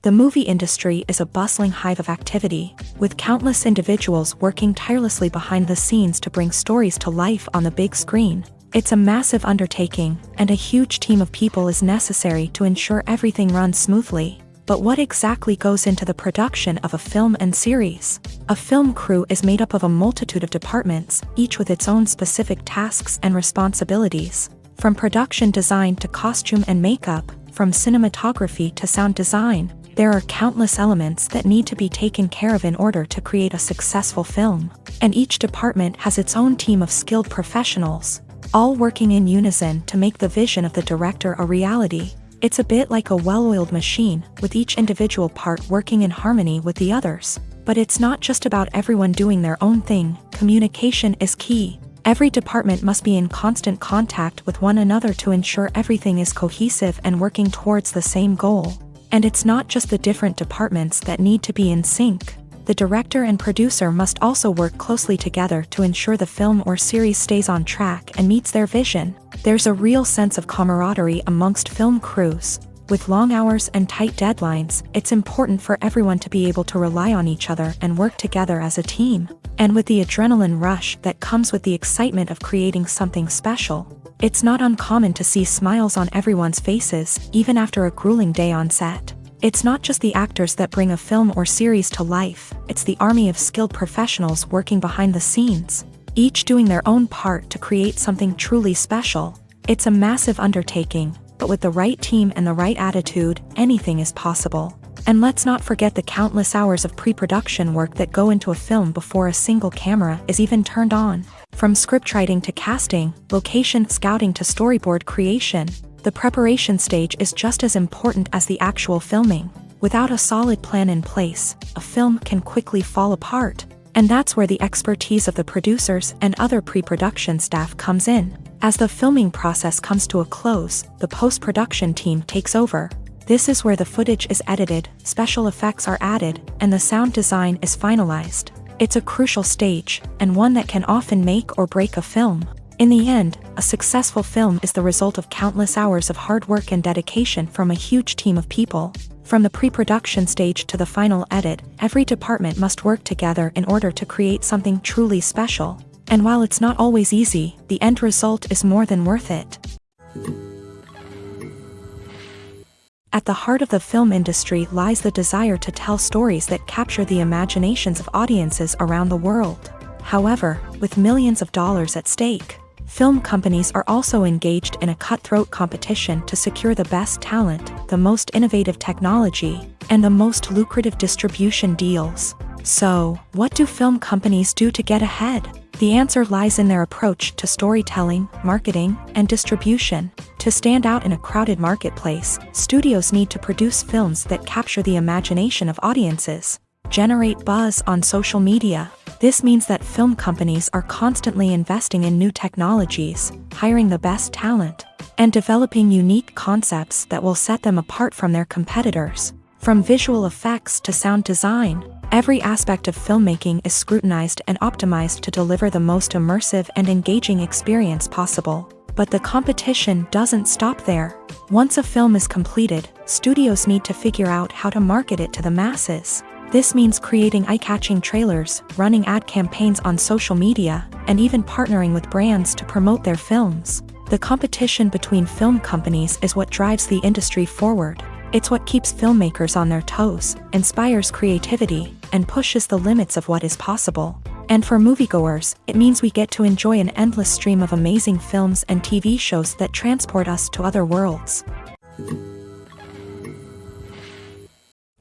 The movie industry is a bustling hive of activity, with countless individuals working tirelessly behind the scenes to bring stories to life on the big screen. It's a massive undertaking, and a huge team of people is necessary to ensure everything runs smoothly. But what exactly goes into the production of a film and series? A film crew is made up of a multitude of departments, each with its own specific tasks and responsibilities. From production design to costume and makeup, from cinematography to sound design, there are countless elements that need to be taken care of in order to create a successful film. And each department has its own team of skilled professionals, all working in unison to make the vision of the director a reality. It's a bit like a well-oiled machine, with each individual part working in harmony with the others. But it's not just about everyone doing their own thing. Communication is key. Every department must be in constant contact with one another to ensure everything is cohesive and working towards the same goal. And it's not just the different departments that need to be in sync. The director and producer must also work closely together to ensure the film or series stays on track and meets their vision. There's a real sense of camaraderie amongst film crews. With long hours and tight deadlines, it's important for everyone to be able to rely on each other and work together as a team. And with the adrenaline rush that comes with the excitement of creating something special, it's not uncommon to see smiles on everyone's faces, even after a grueling day on set. It's not just the actors that bring a film or series to life, it's the army of skilled professionals working behind the scenes, each doing their own part to create something truly special. It's a massive undertaking, but with the right team and the right attitude, anything is possible. And let's not forget the countless hours of pre-production work that go into a film before a single camera is even turned on. From scriptwriting to casting, location scouting to storyboard creation, the preparation stage is just as important as the actual filming. Without a solid plan in place, a film can quickly fall apart. And that's where the expertise of the producers and other pre-production staff comes in. As the filming process comes to a close, the post-production team takes over. This is where the footage is edited, special effects are added, and the sound design is finalized. It's a crucial stage, and one that can often make or break a film. In the end, a successful film is the result of countless hours of hard work and dedication from a huge team of people. From the pre-production stage to the final edit, every department must work together in order to create something truly special. And while it's not always easy, the end result is more than worth it. At the heart of the film industry lies the desire to tell stories that capture the imaginations of audiences around the world. However, with millions of dollars at stake, film companies are also engaged in a cutthroat competition to secure the best talent, the most innovative technology, and the most lucrative distribution deals. So, what do film companies do to get ahead? The answer lies in their approach to storytelling, marketing, and distribution. To stand out in a crowded marketplace, studios need to produce films that capture the imagination of audiences, generate buzz on social media. This means that film companies are constantly investing in new technologies, hiring the best talent, and developing unique concepts that will set them apart from their competitors. From visual effects to sound design, every aspect of filmmaking is scrutinized and optimized to deliver the most immersive and engaging experience possible. But the competition doesn't stop there. Once a film is completed, studios need to figure out how to market it to the masses. This means creating eye-catching trailers, running ad campaigns on social media, and even partnering with brands to promote their films. The competition between film companies is what drives the industry forward. It's what keeps filmmakers on their toes, inspires creativity, and pushes the limits of what is possible. And for moviegoers, it means we get to enjoy an endless stream of amazing films and TV shows that transport us to other worlds.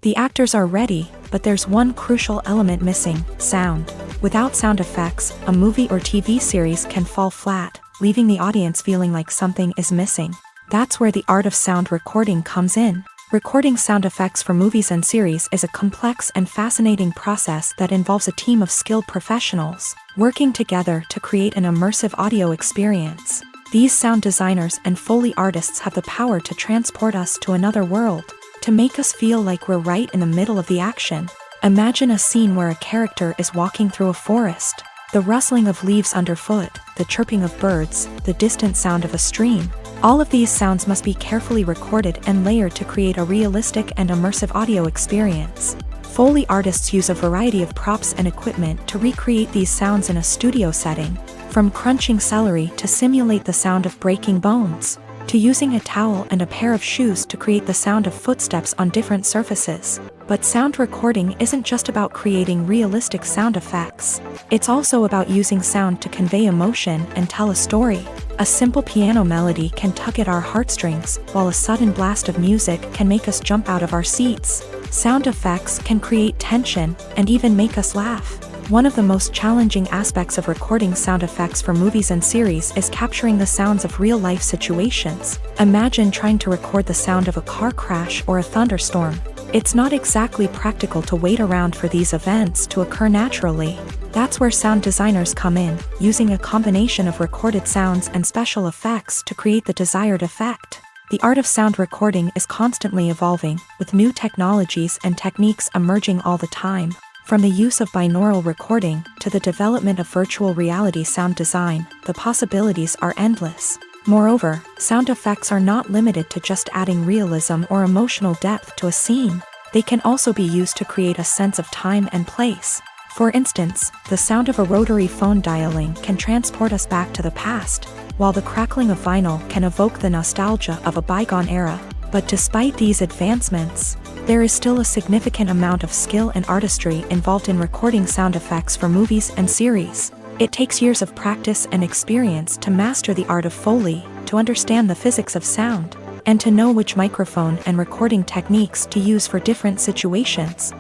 The actors are ready, but there's one crucial element missing: sound. Without sound effects, a movie or TV series can fall flat, leaving the audience feeling like something is missing. That's where the art of sound recording comes in. Recording sound effects for movies and series is a complex and fascinating process that involves a team of skilled professionals working together to create an immersive audio experience. These sound designers and Foley artists have the power to transport us to another world, to make us feel like we're right in the middle of the action. Imagine a scene where a character is walking through a forest. The rustling of leaves underfoot, the chirping of birds, the distant sound of a stream. All of these sounds must be carefully recorded and layered to create a realistic and immersive audio experience. Foley artists use a variety of props and equipment to recreate these sounds in a studio setting, from crunching celery to simulate the sound of breaking bones, to using a towel and a pair of shoes to create the sound of footsteps on different surfaces. But sound recording isn't just about creating realistic sound effects. It's also about using sound to convey emotion and tell a story. A simple piano melody can tug at our heartstrings, while a sudden blast of music can make us jump out of our seats. Sound effects can create tension and even make us laugh. One of the most challenging aspects of recording sound effects for movies and series is capturing the sounds of real-life situations. Imagine trying to record the sound of a car crash or a thunderstorm. It's not exactly practical to wait around for these events to occur naturally. That's where sound designers come in, using a combination of recorded sounds and special effects to create the desired effect. The art of sound recording is constantly evolving, with new technologies and techniques emerging all the time. From the use of binaural recording to the development of virtual reality sound design, the possibilities are endless. Moreover, sound effects are not limited to just adding realism or emotional depth to a scene. They can also be used to create a sense of time and place. For instance, the sound of a rotary phone dialing can transport us back to the past, while the crackling of vinyl can evoke the nostalgia of a bygone era. But despite these advancements, there is still a significant amount of skill and artistry involved in recording sound effects for movies and series. It takes years of practice and experience to master the art of Foley, to understand the physics of sound, and to know which microphone and recording techniques to use for different situations.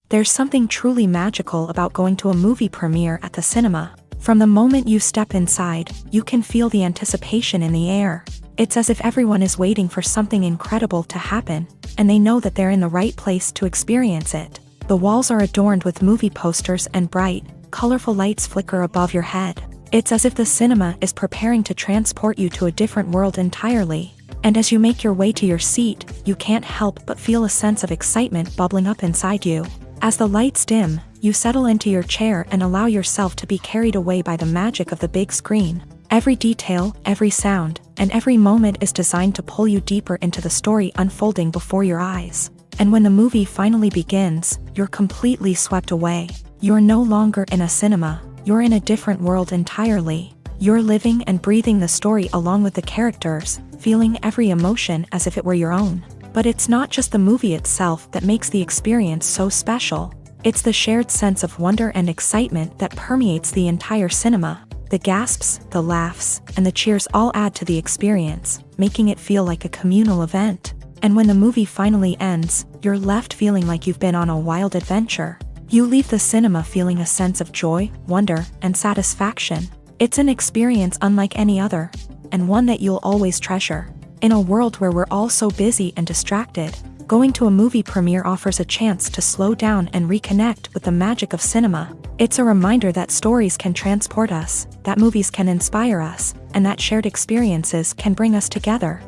There's something truly magical about going to a movie premiere at the cinema. From the moment you step inside, you can feel the anticipation in the air. It's as if everyone is waiting for something incredible to happen, and they know that they're in the right place to experience it. The walls are adorned with movie posters and bright, colorful lights flicker above your head. It's as if the cinema is preparing to transport you to a different world entirely. And as you make your way to your seat, you can't help but feel a sense of excitement bubbling up inside you. As the lights dim, you settle into your chair and allow yourself to be carried away by the magic of the big screen. Every detail, every sound, and every moment is designed to pull you deeper into the story unfolding before your eyes. And when the movie finally begins, you're completely swept away. You're no longer in a cinema, you're in a different world entirely. You're living and breathing the story along with the characters, feeling every emotion as if it were your own. But it's not just the movie itself that makes the experience so special. It's the shared sense of wonder and excitement that permeates the entire cinema. The gasps, the laughs, and the cheers all add to the experience, making it feel like a communal event. And when the movie finally ends, you're left feeling like you've been on a wild adventure. You leave the cinema feeling a sense of joy, wonder, and satisfaction. It's an experience unlike any other, and one that you'll always treasure. In a world where we're all so busy and distracted, going to a movie premiere offers a chance to slow down and reconnect with the magic of cinema. It's a reminder that stories can transport us, that movies can inspire us, and that shared experiences can bring us together.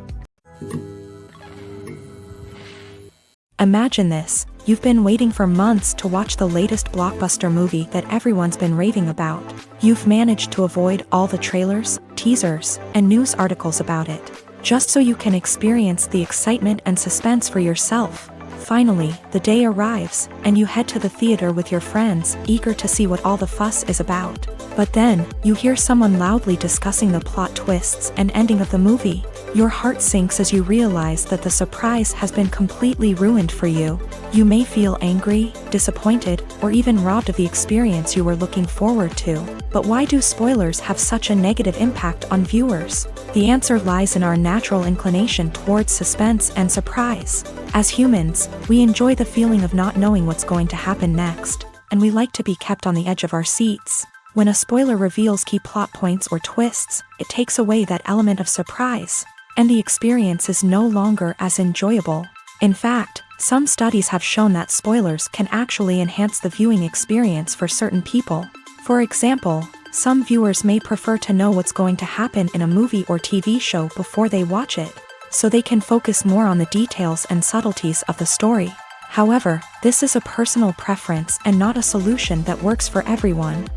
Imagine this. You've been waiting for months to watch the latest blockbuster movie that everyone's been raving about. You've managed to avoid all the trailers, teasers, and news articles about it, just so you can experience the excitement and suspense for yourself. Finally, the day arrives, and you head to the theater with your friends, eager to see what all the fuss is about. But then, you hear someone loudly discussing the plot twists and ending of the movie. Your heart sinks as you realize that the surprise has been completely ruined for you. You may feel angry, disappointed, or even robbed of the experience you were looking forward to. But why do spoilers have such a negative impact on viewers? The answer lies in our natural inclination towards suspense and surprise. As humans, we enjoy the feeling of not knowing what's going to happen next, and we like to be kept on the edge of our seats. When a spoiler reveals key plot points or twists, it takes away that element of surprise, and the experience is no longer as enjoyable. In fact, some studies have shown that spoilers can actually enhance the viewing experience for certain people. For example, some viewers may prefer to know what's going to happen in a movie or TV show before they watch it, so they can focus more on the details and subtleties of the story. However, this is a personal preference and not a solution that works for everyone.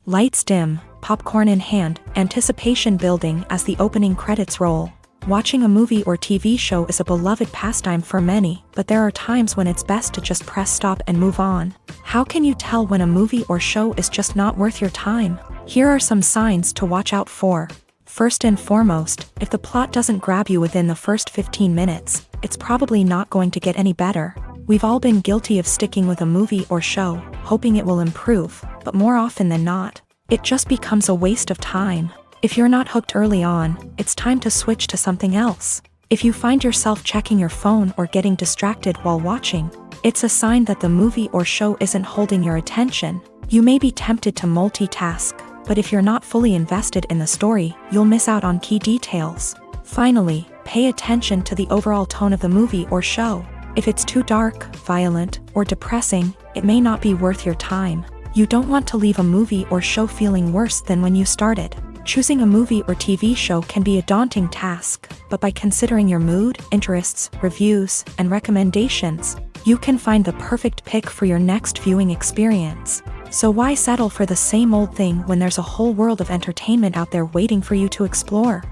Lights dim, popcorn in hand, anticipation building as the opening credits roll. Watching a movie or TV show is a beloved pastime for many, but there are times when it's best to just press stop and move on. How can you tell when a movie or show is just not worth your time? Here are some signs to watch out for. First and foremost, if the plot doesn't grab you within the first 15 minutes, it's probably not going to get any better. We've all been guilty of sticking with a movie or show, hoping it will improve, but more often than not, it just becomes a waste of time. If you're not hooked early on, it's time to switch to something else. If you find yourself checking your phone or getting distracted while watching, it's a sign that the movie or show isn't holding your attention. You may be tempted to multitask, but if you're not fully invested in the story, you'll miss out on key details. Finally, pay attention to the overall tone of the movie or show. If it's too dark, violent, or depressing, it may not be worth your time. You don't want to leave a movie or show feeling worse than when you started. Choosing a movie or TV show can be a daunting task, but by considering your mood, interests, reviews, and recommendations, you can find the perfect pick for your next viewing experience. So why settle for the same old thing when there's a whole world of entertainment out there waiting for you to explore?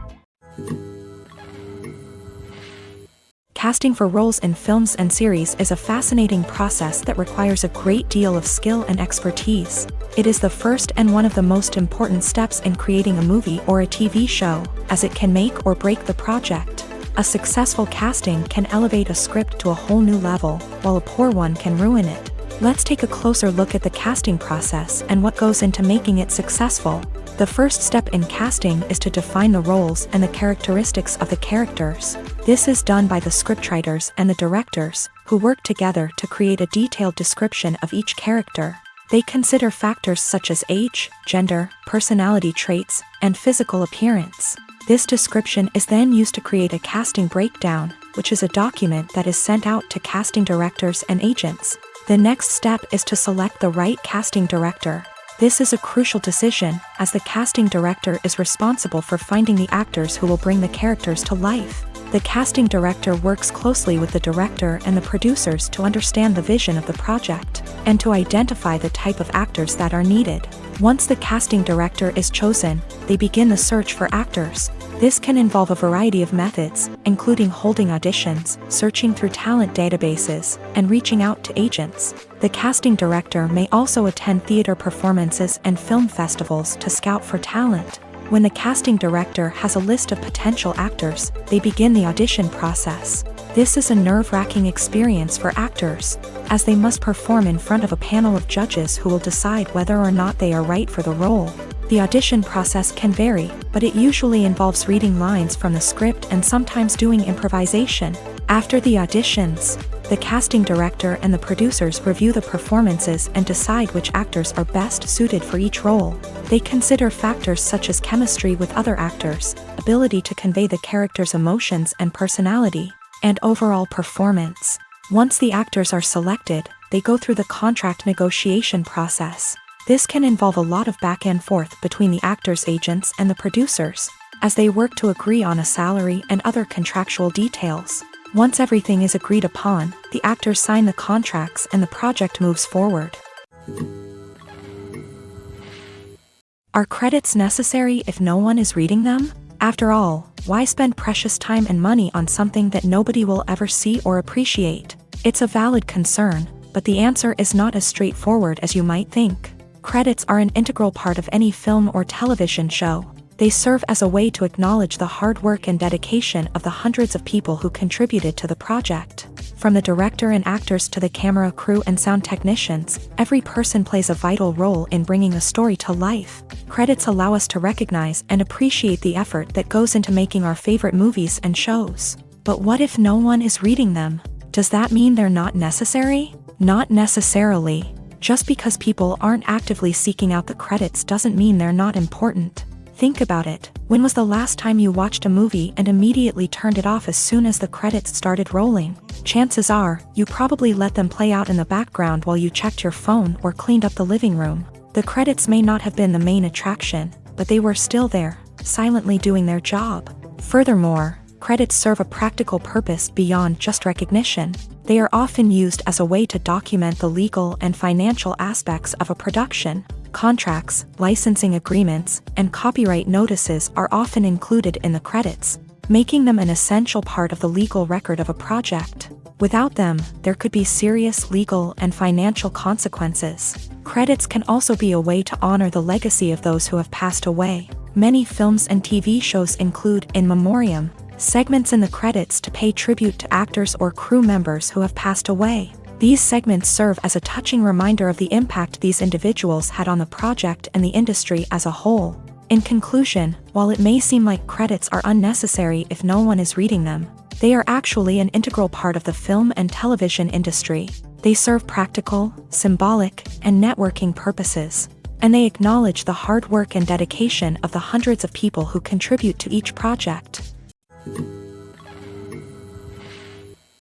Casting for roles in films and series is a fascinating process that requires a great deal of skill and expertise. It is the first and one of the most important steps in creating a movie or a TV show, as it can make or break the project. A successful casting can elevate a script to a whole new level, while a poor one can ruin it. Let's take a closer look at the casting process and what goes into making it successful. The first step in casting is to define the roles and the characteristics of the characters. This is done by the scriptwriters and the directors, who work together to create a detailed description of each character. They consider factors such as age, gender, personality traits, and physical appearance. This description is then used to create a casting breakdown, which is a document that is sent out to casting directors and agents. The next step is to select the right casting director. This is a crucial decision, as the casting director is responsible for finding the actors who will bring the characters to life. The casting director works closely with the director and the producers to understand the vision of the project, and to identify the type of actors that are needed. Once the casting director is chosen, they begin the search for actors. This can involve a variety of methods, including holding auditions, searching through talent databases, and reaching out to agents. The casting director may also attend theater performances and film festivals to scout for talent. When the casting director has a list of potential actors, they begin the audition process. This is a nerve-wracking experience for actors, as they must perform in front of a panel of judges who will decide whether or not they are right for the role. The audition process can vary, but it usually involves reading lines from the script and sometimes doing improvisation. After the auditions, the casting director and the producers review the performances and decide which actors are best suited for each role. They consider factors such as chemistry with other actors, ability to convey the character's emotions and personality, and overall performance. Once the actors are selected, they go through the contract negotiation process. This can involve a lot of back and forth between the actors' agents and the producers, as they work to agree on a salary and other contractual details. Once everything is agreed upon, the actors sign the contracts and the project moves forward. Are credits necessary if no one is reading them? After all, why spend precious time and money on something that nobody will ever see or appreciate? It's a valid concern, but the answer is not as straightforward as you might think. Credits are an integral part of any film or television show. They serve as a way to acknowledge the hard work and dedication of the hundreds of people who contributed to the project. From the director and actors to the camera crew and sound technicians, every person plays a vital role in bringing a story to life. Credits allow us to recognize and appreciate the effort that goes into making our favorite movies and shows. But what if no one is reading them? Does that mean they're not necessary? Not necessarily. Just because people aren't actively seeking out the credits doesn't mean they're not important. Think about it. When was the last time you watched a movie and immediately turned it off as soon as the credits started rolling? Chances are, you probably let them play out in the background while you checked your phone or cleaned up the living room. The credits may not have been the main attraction, but they were still there, silently doing their job. Furthermore, credits serve a practical purpose beyond just recognition. They are often used as a way to document the legal and financial aspects of a production. Contracts, licensing agreements, and copyright notices are often included in the credits, making them an essential part of the legal record of a project. Without them, there could be serious legal and financial consequences. Credits can also be a way to honor the legacy of those who have passed away. Many films and TV shows include in memoriam segments in the credits to pay tribute to actors or crew members who have passed away. These segments serve as a touching reminder of the impact these individuals had on the project and the industry as a whole. In conclusion, while it may seem like credits are unnecessary if no one is reading them, They are actually an integral part of the film and television industry. They serve practical, symbolic, and networking purposes. And they acknowledge the hard work and dedication of the hundreds of people who contribute to each project.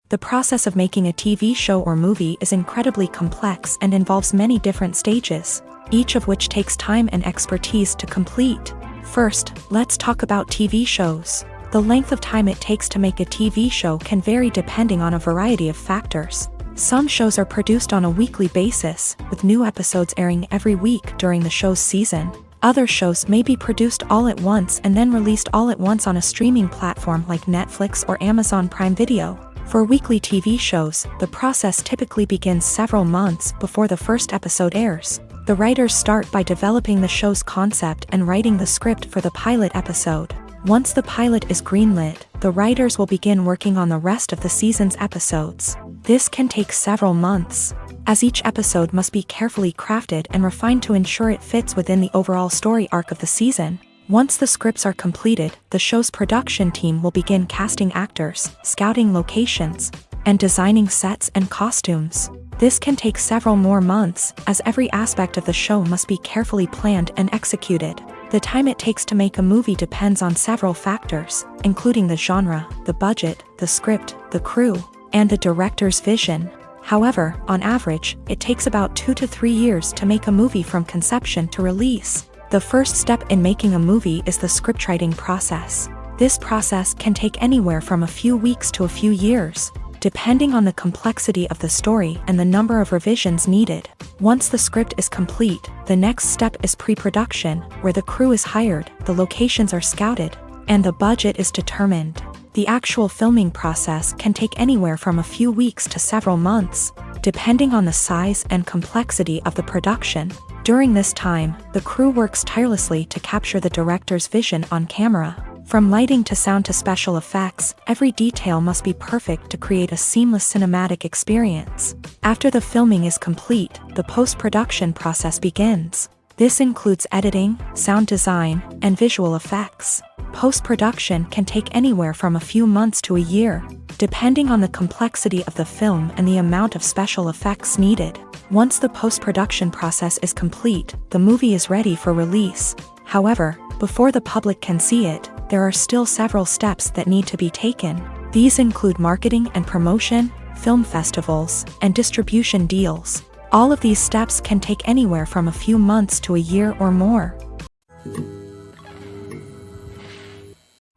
The process of making a TV show or movie is incredibly complex and involves many different stages, each of which takes time and expertise to complete. First, let's talk about TV shows. The length of time it takes to make a TV show can vary depending on a variety of factors. Some shows are produced on a weekly basis, with new episodes airing every week during the show's season. Other shows may be produced all at once and then released all at once on a streaming platform like Netflix or Amazon Prime Video. For weekly TV shows, the process typically begins several months before the first episode airs. The writers start by developing the show's concept and writing the script for the pilot episode. Once the pilot is greenlit, the writers will begin working on the rest of the season's episodes. This can take several months, as each episode must be carefully crafted and refined to ensure it fits within the overall story arc of the season. Once the scripts are completed, the show's production team will begin casting actors, scouting locations, and designing sets and costumes. This can take several more months, as every aspect of the show must be carefully planned and executed. The time it takes to make a movie depends on several factors, including the genre, the budget, the script, the crew, and the director's vision. However, on average, it takes about 2 to 3 years to make a movie from conception to release. The first step in making a movie is the scriptwriting process. This process can take anywhere from a few weeks to a few years, depending on the complexity of the story and the number of revisions needed. Once the script is complete, the next step is pre-production, where the crew is hired, the locations are scouted, and the budget is determined. The actual filming process can take anywhere from a few weeks to several months, depending on the size and complexity of the production. During this time, the crew works tirelessly to capture the director's vision on camera. From lighting to sound to special effects, every detail must be perfect to create a seamless cinematic experience. After the filming is complete, the post-production process begins. This includes editing, sound design, and visual effects. Post-production can take anywhere from a few months to a year, depending on the complexity of the film and the amount of special effects needed. Once the post-production process is complete, the movie is ready for release. However, before the public can see it, there are still several steps that need to be taken. These include marketing and promotion, film festivals, and distribution deals. All of these steps can take anywhere from a few months to a year or more.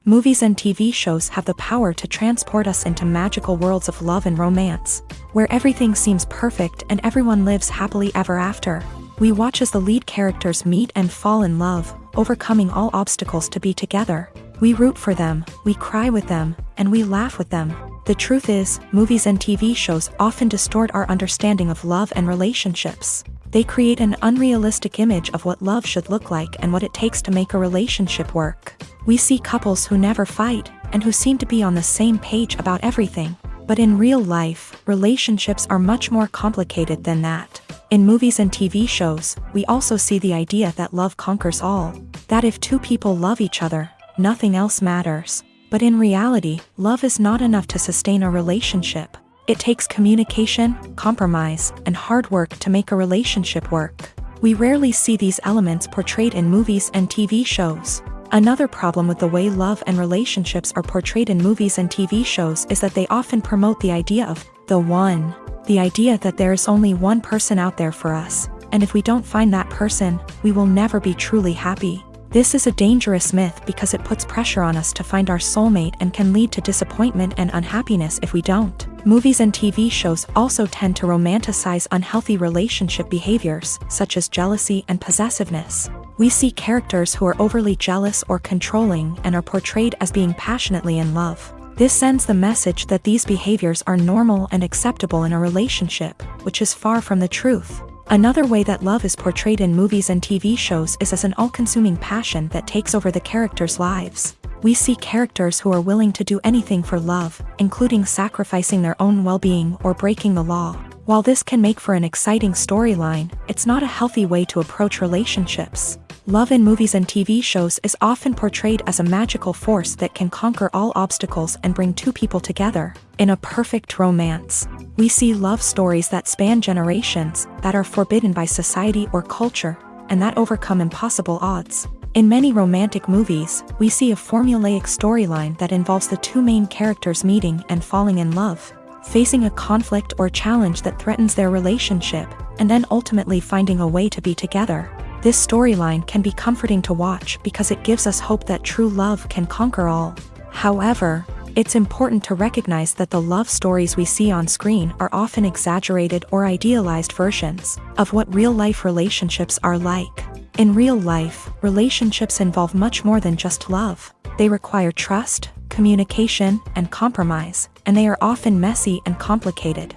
Movies and TV shows have the power to transport us into magical worlds of love and romance, where everything seems perfect and everyone lives happily ever after. We watch as the lead characters meet and fall in love, overcoming all obstacles to be together. We root for them, we cry with them, and we laugh with them. The truth is, movies and TV shows often distort our understanding of love and relationships. They create an unrealistic image of what love should look like and what it takes to make a relationship work. We see couples who never fight, and who seem to be on the same page about everything. But in real life, relationships are much more complicated than that. In movies and TV shows, we also see the idea that love conquers all. That if two people love each other, nothing else matters. But in reality, love is not enough to sustain a relationship. It takes communication, compromise, and hard work to make a relationship work. We rarely see these elements portrayed in movies and TV shows. Another problem with the way love and relationships are portrayed in movies and TV shows is that they often promote the idea of the one. The idea that there is only one person out there for us, and if we don't find that person, we will never be truly happy. This is a dangerous myth because it puts pressure on us to find our soulmate and can lead to disappointment and unhappiness if we don't. Movies and TV shows also tend to romanticize unhealthy relationship behaviors, such as jealousy and possessiveness. We see characters who are overly jealous or controlling and are portrayed as being passionately in love. This sends the message that these behaviors are normal and acceptable in a relationship, which is far from the truth. Another way that love is portrayed in movies and TV shows is as an all-consuming passion that takes over the characters' lives. We see characters who are willing to do anything for love, including sacrificing their own well-being or breaking the law. While this can make for an exciting storyline, it's not a healthy way to approach relationships. Love in movies and TV shows is often portrayed as a magical force that can conquer all obstacles and bring two people together. In a perfect romance, we see love stories that span generations, that are forbidden by society or culture, and that overcome impossible odds. In many romantic movies, we see a formulaic storyline that involves the two main characters meeting and falling in love, facing a conflict or challenge that threatens their relationship, and then ultimately finding a way to be together. This storyline can be comforting to watch because it gives us hope that true love can conquer all. However, it's important to recognize that the love stories we see on screen are often exaggerated or idealized versions of what real-life relationships are like. In real life, relationships involve much more than just love. They require trust, communication, and compromise, and they are often messy and complicated.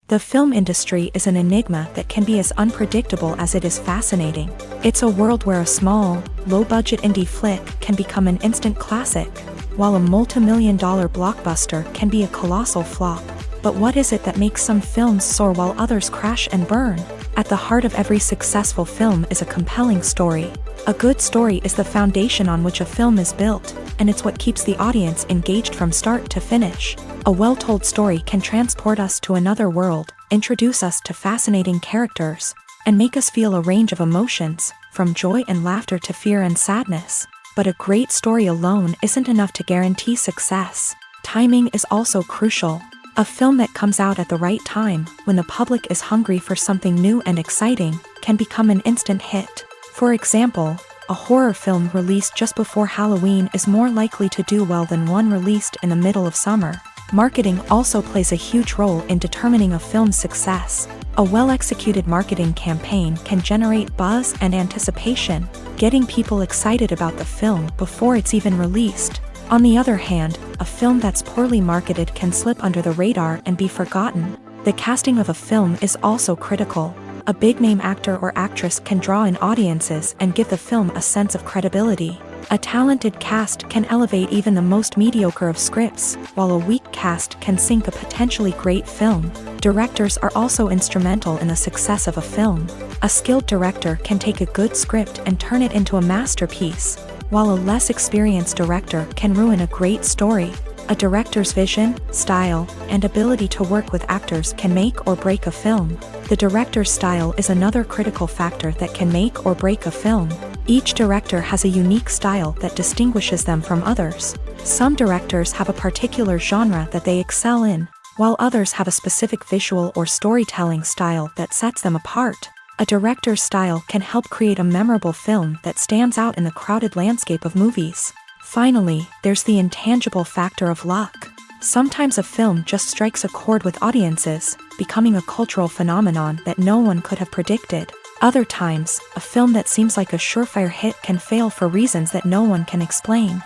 The film industry is an enigma that can be as unpredictable as it is fascinating. It's a world where a small, low-budget indie flick can become an instant classic, while a multi-million-dollar blockbuster can be a colossal flop. But what is it that makes some films soar while others crash and burn? At the heart of every successful film is a compelling story. A good story is the foundation on which a film is built, and it's what keeps the audience engaged from start to finish. A well-told story can transport us to another world, introduce us to fascinating characters, and make us feel a range of emotions, from joy and laughter to fear and sadness. But a great story alone isn't enough to guarantee success. Timing is also crucial. A film that comes out at the right time, when the public is hungry for something new and exciting, can become an instant hit. For example, a horror film released just before Halloween is more likely to do well than one released in the middle of summer. Marketing also plays a huge role in determining a film's success. A well-executed marketing campaign can generate buzz and anticipation, getting people excited about the film before it's even released. On the other hand, a film that's poorly marketed can slip under the radar and be forgotten. The casting of a film is also critical. A big-name actor or actress can draw in audiences and give the film a sense of credibility. A talented cast can elevate even the most mediocre of scripts, while a weak cast can sink a potentially great film. Directors are also instrumental in the success of a film. A skilled director can take a good script and turn it into a masterpiece, while a less experienced director can ruin a great story. A director's vision, style, and ability to work with actors can make or break a film. The director's style is another critical factor that can make or break a film. Each director has a unique style that distinguishes them from others. Some directors have a particular genre that they excel in, while others have a specific visual or storytelling style that sets them apart. A director's style can help create a memorable film that stands out in the crowded landscape of movies. Finally, there's the intangible factor of luck. Sometimes a film just strikes a chord with audiences, becoming a cultural phenomenon that no one could have predicted. Other times, a film that seems like a surefire hit can fail for reasons that no one can explain.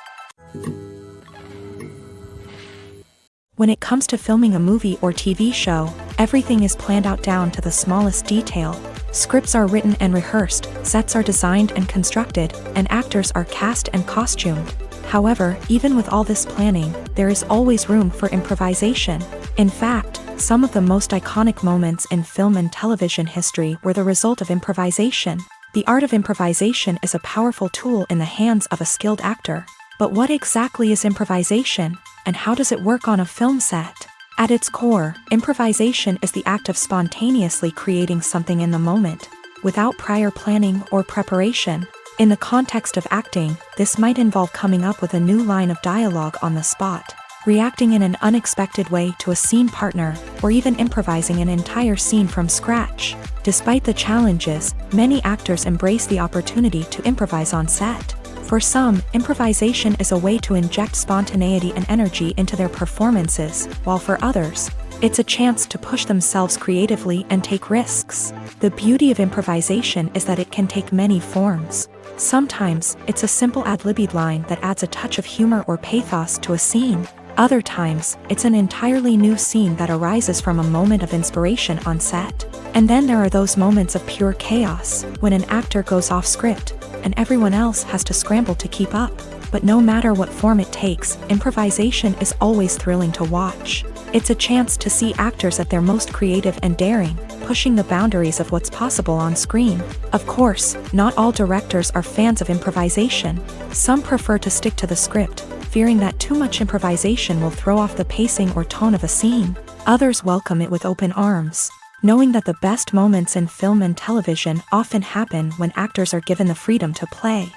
When it comes to filming a movie or TV show, everything is planned out down to the smallest detail. Scripts are written and rehearsed, sets are designed and constructed, and actors are cast and costumed. However, even with all this planning, there is always room for improvisation. In fact, some of the most iconic moments in film and television history were the result of improvisation. The art of improvisation is a powerful tool in the hands of a skilled actor. But what exactly is improvisation, and how does it work on a film set? At its core, improvisation is the act of spontaneously creating something in the moment, without prior planning or preparation. In the context of acting, this might involve coming up with a new line of dialogue on the spot, reacting in an unexpected way to a scene partner, or even improvising an entire scene from scratch. Despite the challenges, many actors embrace the opportunity to improvise on set. For some, improvisation is a way to inject spontaneity and energy into their performances, while for others, it's a chance to push themselves creatively and take risks. The beauty of improvisation is that it can take many forms. Sometimes, it's a simple ad-libbed line that adds a touch of humor or pathos to a scene. Other times, it's an entirely new scene that arises from a moment of inspiration on set. And then there are those moments of pure chaos, when an actor goes off script, and everyone else has to scramble to keep up. But no matter what form it takes, improvisation is always thrilling to watch. It's a chance to see actors at their most creative and daring, pushing the boundaries of what's possible on screen. Of course, not all directors are fans of improvisation. Some prefer to stick to the script, fearing that too much improvisation will throw off the pacing or tone of a scene. Others welcome it with open arms, knowing that the best moments in film and television often happen when actors are given the freedom to play.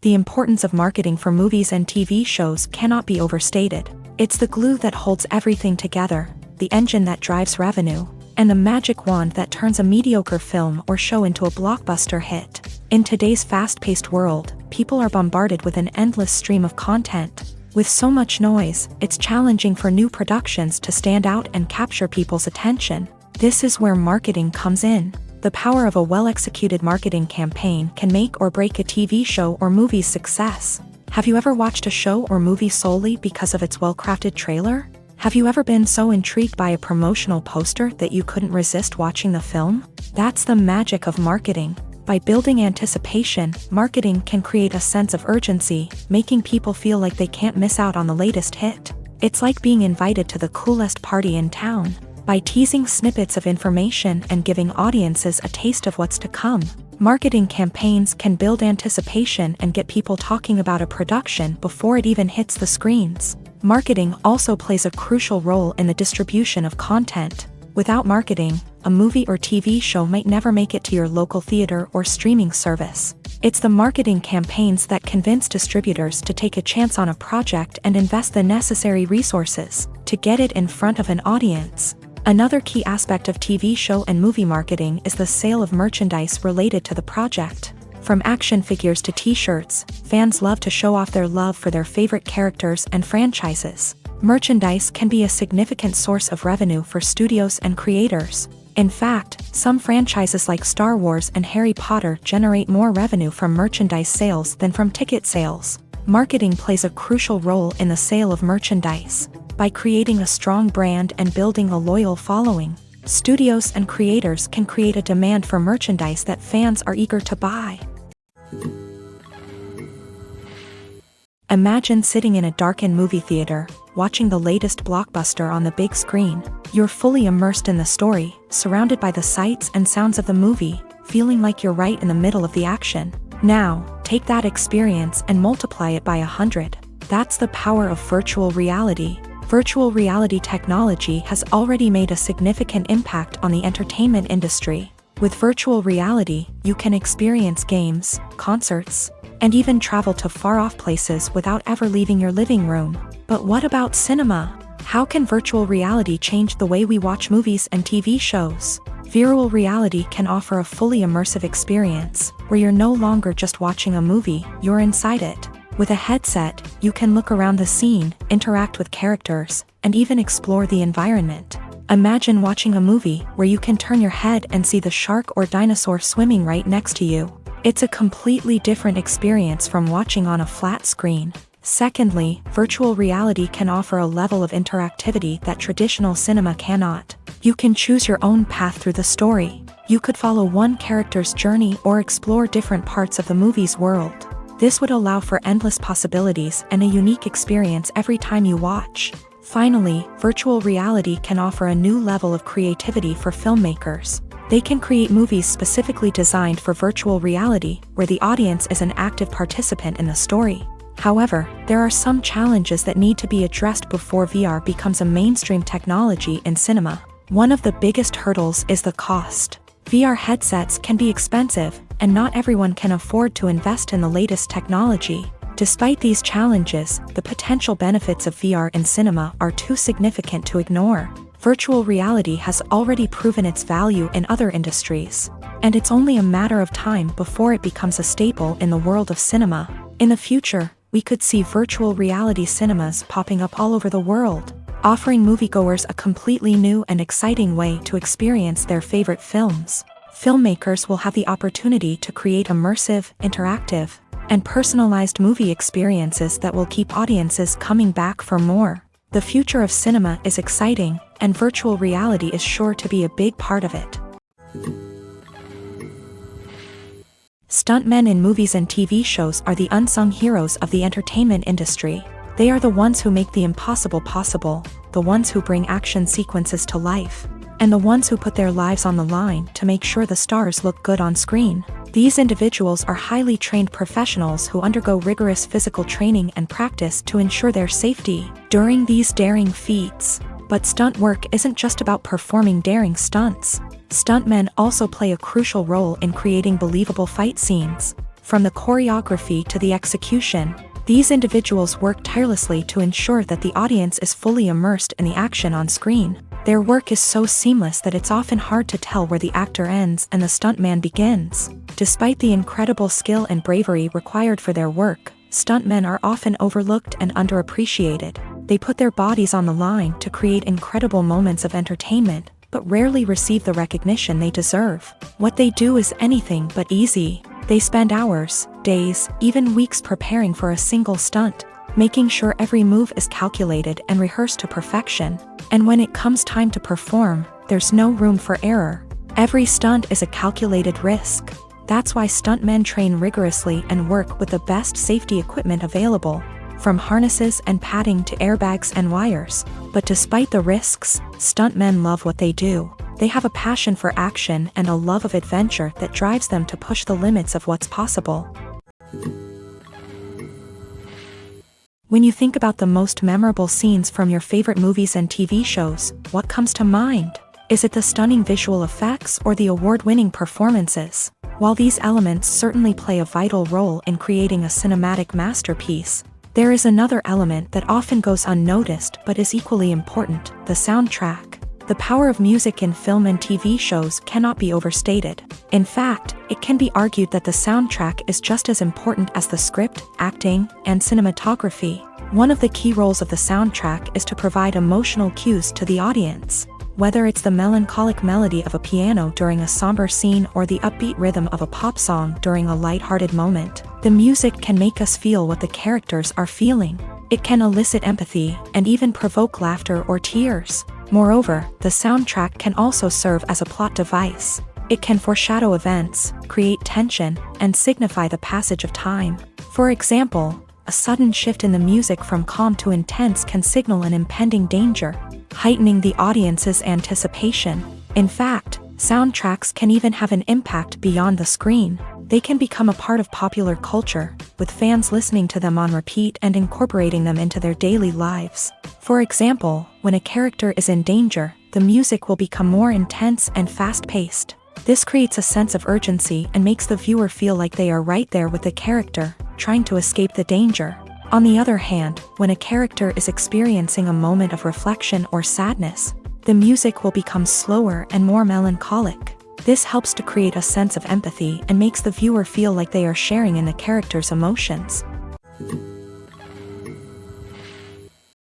The importance of marketing for movies and TV shows cannot be overstated. It's the glue that holds everything together, the engine that drives revenue, and the magic wand that turns a mediocre film or show into a blockbuster hit. In today's fast-paced world, people are bombarded with an endless stream of content. With so much noise, it's challenging for new productions to stand out and capture people's attention. This is where marketing comes in. The power of a well-executed marketing campaign can make or break a TV show or movie's success. Have you ever watched a show or movie solely because of its well-crafted trailer? Have you ever been so intrigued by a promotional poster that you couldn't resist watching the film? That's the magic of marketing. By building anticipation, marketing can create a sense of urgency, making people feel like they can't miss out on the latest hit. It's like being invited to the coolest party in town. By teasing snippets of information and giving audiences a taste of what's to come, marketing campaigns can build anticipation and get people talking about a production before it even hits the screens. Marketing also plays a crucial role in the distribution of content. Without marketing, a movie or TV show might never make it to your local theater or streaming service. It's the marketing campaigns that convince distributors to take a chance on a project and invest the necessary resources to get it in front of an audience. Another key aspect of TV show and movie marketing is the sale of merchandise related to the project. From action figures to t-shirts, fans love to show off their love for their favorite characters and franchises. Merchandise can be a significant source of revenue for studios and creators. In fact, some franchises like Star Wars and Harry Potter generate more revenue from merchandise sales than from ticket sales. Marketing plays a crucial role in the sale of merchandise. By creating a strong brand and building a loyal following, studios and creators can create a demand for merchandise that fans are eager to buy. Imagine sitting in a darkened movie theater, watching the latest blockbuster on the big screen. You're fully immersed in the story, surrounded by the sights and sounds of the movie, feeling like you're right in the middle of the action. Now, take that experience and multiply it by 100. That's the power of virtual reality. Virtual reality technology has already made a significant impact on the entertainment industry. With virtual reality, you can experience games, concerts, and even travel to far-off places without ever leaving your living room. But what about cinema? How can virtual reality change the way we watch movies and TV shows? Virtual reality can offer a fully immersive experience, where you're no longer just watching a movie, you're inside it. With a headset, you can look around the scene, interact with characters, and even explore the environment. Imagine watching a movie where you can turn your head and see the shark or dinosaur swimming right next to you. It's a completely different experience from watching on a flat screen. Secondly, virtual reality can offer a level of interactivity that traditional cinema cannot. You can choose your own path through the story. You could follow one character's journey or explore different parts of the movie's world. This would allow for endless possibilities and a unique experience every time you watch. Finally, virtual reality can offer a new level of creativity for filmmakers. They can create movies specifically designed for virtual reality, where the audience is an active participant in the story. However, there are some challenges that need to be addressed before VR becomes a mainstream technology in cinema. One of the biggest hurdles is the cost. VR headsets can be expensive, and not everyone can afford to invest in the latest technology. Despite these challenges, the potential benefits of VR in cinema are too significant to ignore. Virtual reality has already proven its value in other industries, and it's only a matter of time before it becomes a staple in the world of cinema. In the future, we could see virtual reality cinemas popping up all over the world, offering moviegoers a completely new and exciting way to experience their favorite films. Filmmakers will have the opportunity to create immersive, interactive, and personalized movie experiences that will keep audiences coming back for more. The future of cinema is exciting, and virtual reality is sure to be a big part of it. Stuntmen in movies and TV shows are the unsung heroes of the entertainment industry. They are the ones who make the impossible possible, the ones who bring action sequences to life, and the ones who put their lives on the line to make sure the stars look good on screen. These individuals are highly trained professionals who undergo rigorous physical training and practice to ensure their safety during these daring feats. But stunt work isn't just about performing daring stunts. Stuntmen also play a crucial role in creating believable fight scenes. From the choreography to the execution, these individuals work tirelessly to ensure that the audience is fully immersed in the action on screen. Their work is so seamless that it's often hard to tell where the actor ends and the stuntman begins. Despite the incredible skill and bravery required for their work, stuntmen are often overlooked and underappreciated. They put their bodies on the line to create incredible moments of entertainment, but rarely receive the recognition they deserve. What they do is anything but easy. They spend hours, days, even weeks preparing for a single stunt, making sure every move is calculated and rehearsed to perfection. And when it comes time to perform, there's no room for error. Every stunt is a calculated risk. That's why stuntmen train rigorously and work with the best safety equipment available, from harnesses and padding to airbags and wires. But despite the risks, stuntmen love what they do. They have a passion for action and a love of adventure that drives them to push the limits of what's possible. When you think about the most memorable scenes from your favorite movies and TV shows, what comes to mind? Is it the stunning visual effects or the award-winning performances? While these elements certainly play a vital role in creating a cinematic masterpiece, there is another element that often goes unnoticed but is equally important: the soundtrack. The power of music in film and TV shows cannot be overstated. In fact, it can be argued that the soundtrack is just as important as the script, acting, and cinematography. One of the key roles of the soundtrack is to provide emotional cues to the audience. Whether it's the melancholic melody of a piano during a somber scene or the upbeat rhythm of a pop song during a lighthearted moment, the music can make us feel what the characters are feeling. It can elicit empathy and even provoke laughter or tears. Moreover, the soundtrack can also serve as a plot device. It can foreshadow events, create tension, and signify the passage of time. For example, a sudden shift in the music from calm to intense can signal an impending danger, heightening the audience's anticipation. In fact, soundtracks can even have an impact beyond the screen. They can become a part of popular culture, with fans listening to them on repeat and incorporating them into their daily lives. For example, when a character is in danger, the music will become more intense and fast-paced. This creates a sense of urgency and makes the viewer feel like they are right there with the character, trying to escape the danger. On the other hand, when a character is experiencing a moment of reflection or sadness, the music will become slower and more melancholic. This helps to create a sense of empathy and makes the viewer feel like they are sharing in the character's emotions.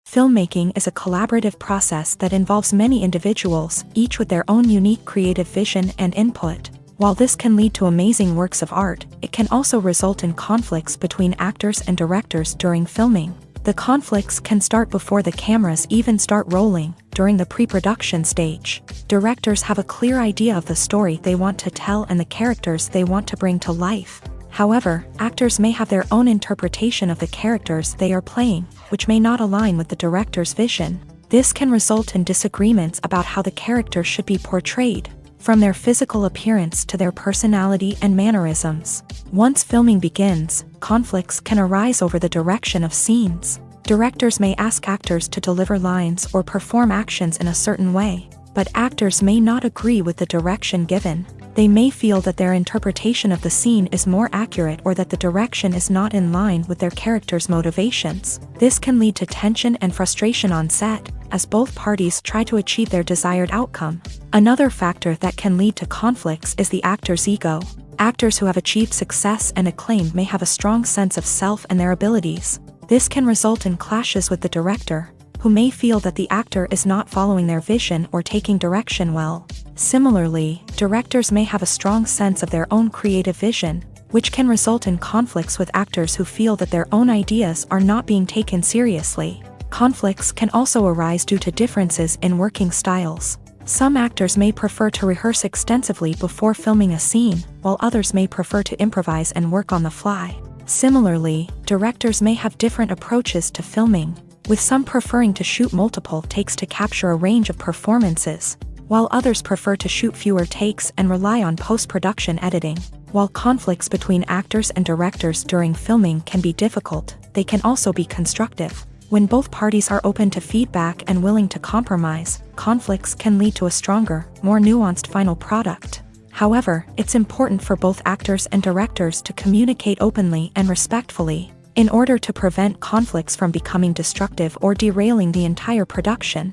Filmmaking is a collaborative process that involves many individuals, each with their own unique creative vision and input. While this can lead to amazing works of art, it can also result in conflicts between actors and directors during filming. The conflicts can start before the cameras even start rolling, during the pre-production stage. Directors have a clear idea of the story they want to tell and the characters they want to bring to life. However, actors may have their own interpretation of the characters they are playing, which may not align with the director's vision. This can result in disagreements about how the character should be portrayed, from their physical appearance to their personality and mannerisms. Once filming begins, conflicts can arise over the direction of scenes. Directors may ask actors to deliver lines or perform actions in a certain way, but actors may not agree with the direction given. They may feel that their interpretation of the scene is more accurate or that the direction is not in line with their character's motivations. This can lead to tension and frustration on set, as both parties try to achieve their desired outcome. Another factor that can lead to conflicts is the actor's ego. Actors who have achieved success and acclaim may have a strong sense of self and their abilities. This can result in clashes with the director, who may feel that the actor is not following their vision or taking direction well. Similarly, directors may have a strong sense of their own creative vision, which can result in conflicts with actors who feel that their own ideas are not being taken seriously. Conflicts can also arise due to differences in working styles. Some actors may prefer to rehearse extensively before filming a scene, while others may prefer to improvise and work on the fly. Similarly, directors may have different approaches to filming, with some preferring to shoot multiple takes to capture a range of performances, while others prefer to shoot fewer takes and rely on post-production editing. While conflicts between actors and directors during filming can be difficult, they can also be constructive. When both parties are open to feedback and willing to compromise, conflicts can lead to a stronger, more nuanced final product. However, it's important for both actors and directors to communicate openly and respectfully, in order to prevent conflicts from becoming destructive or derailing the entire production.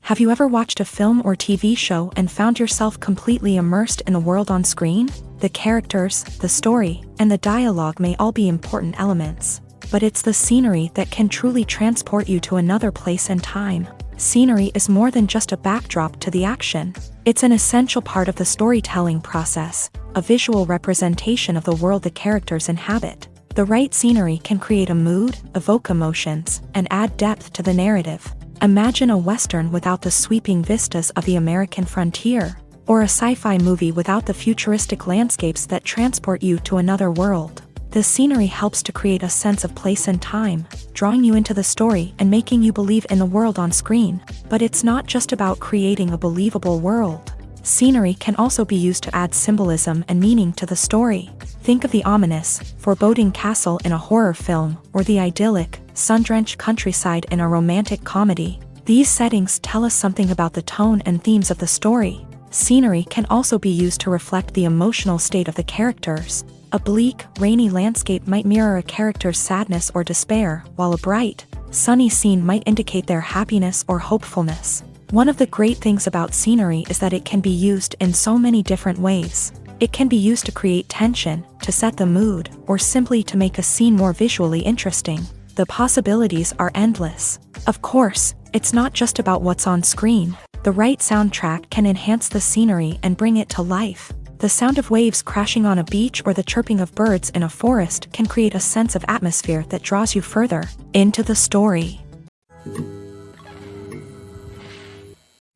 Have you ever watched a film or TV show and found yourself completely immersed in the world on screen? The characters, the story, and the dialogue may all be important elements, but it's the scenery that can truly transport you to another place and time. Scenery is more than just a backdrop to the action. It's an essential part of the storytelling process, a visual representation of the world the characters inhabit. The right scenery can create a mood, evoke emotions, and add depth to the narrative. Imagine a Western without the sweeping vistas of the American frontier, or a sci-fi movie without the futuristic landscapes that transport you to another world. The scenery helps to create a sense of place and time, drawing you into the story and making you believe in the world on screen. But it's not just about creating a believable world. Scenery can also be used to add symbolism and meaning to the story. Think of the ominous, foreboding castle in a horror film, or the idyllic, sun-drenched countryside in a romantic comedy. These settings tell us something about the tone and themes of the story. Scenery can also be used to reflect the emotional state of the characters. A bleak, rainy landscape might mirror a character's sadness or despair, while a bright, sunny scene might indicate their happiness or hopefulness. One of the great things about scenery is that it can be used in so many different ways. It can be used to create tension, to set the mood, or simply to make a scene more visually interesting. The possibilities are endless. Of course, it's not just about what's on screen. The right soundtrack can enhance the scenery and bring it to life. The sound of waves crashing on a beach or the chirping of birds in a forest can create a sense of atmosphere that draws you further into the story.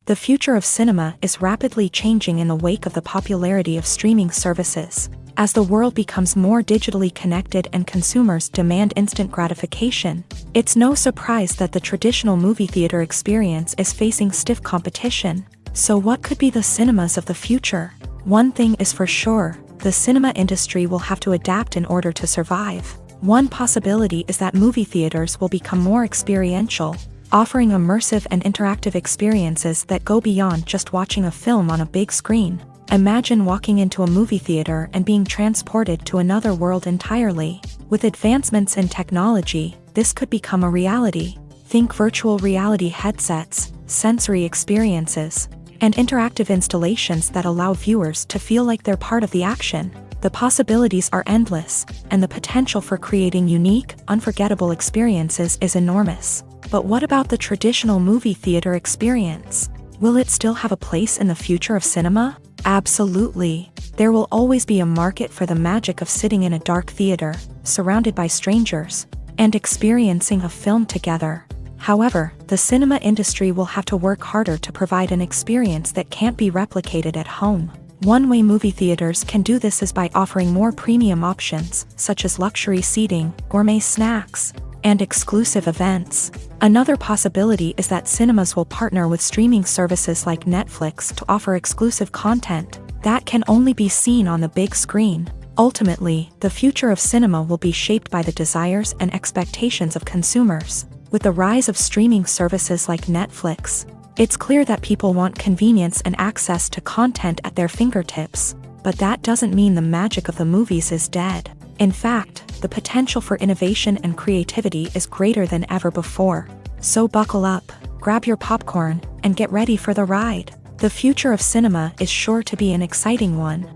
The future of cinema is rapidly changing in the wake of the popularity of streaming services. As the world becomes more digitally connected and consumers demand instant gratification, it's no surprise that the traditional movie theater experience is facing stiff competition. So what could be the cinemas of the future? One thing is for sure, the cinema industry will have to adapt in order to survive. One possibility is that movie theaters will become more experiential, offering immersive and interactive experiences that go beyond just watching a film on a big screen. Imagine walking into a movie theater and being transported to another world entirely. With advancements in technology, this could become a reality. Think virtual reality headsets, sensory experiences, and interactive installations that allow viewers to feel like they're part of the action. The possibilities are endless, and the potential for creating unique, unforgettable experiences is enormous. But what about the traditional movie theater experience? Will it still have a place in the future of cinema? Absolutely. There will always be a market for the magic of sitting in a dark theater, surrounded by strangers, and experiencing a film together. However, the cinema industry will have to work harder to provide an experience that can't be replicated at home. One way movie theaters can do this is by offering more premium options, such as luxury seating, gourmet snacks, and exclusive events. Another possibility is that cinemas will partner with streaming services like Netflix to offer exclusive content that can only be seen on the big screen. Ultimately, the future of cinema will be shaped by the desires and expectations of consumers. With the rise of streaming services like Netflix, it's clear that people want convenience and access to content at their fingertips. But that doesn't mean the magic of the movies is dead. In fact, the potential for innovation and creativity is greater than ever before. So buckle up, grab your popcorn, and get ready for the ride. The future of cinema is sure to be an exciting one.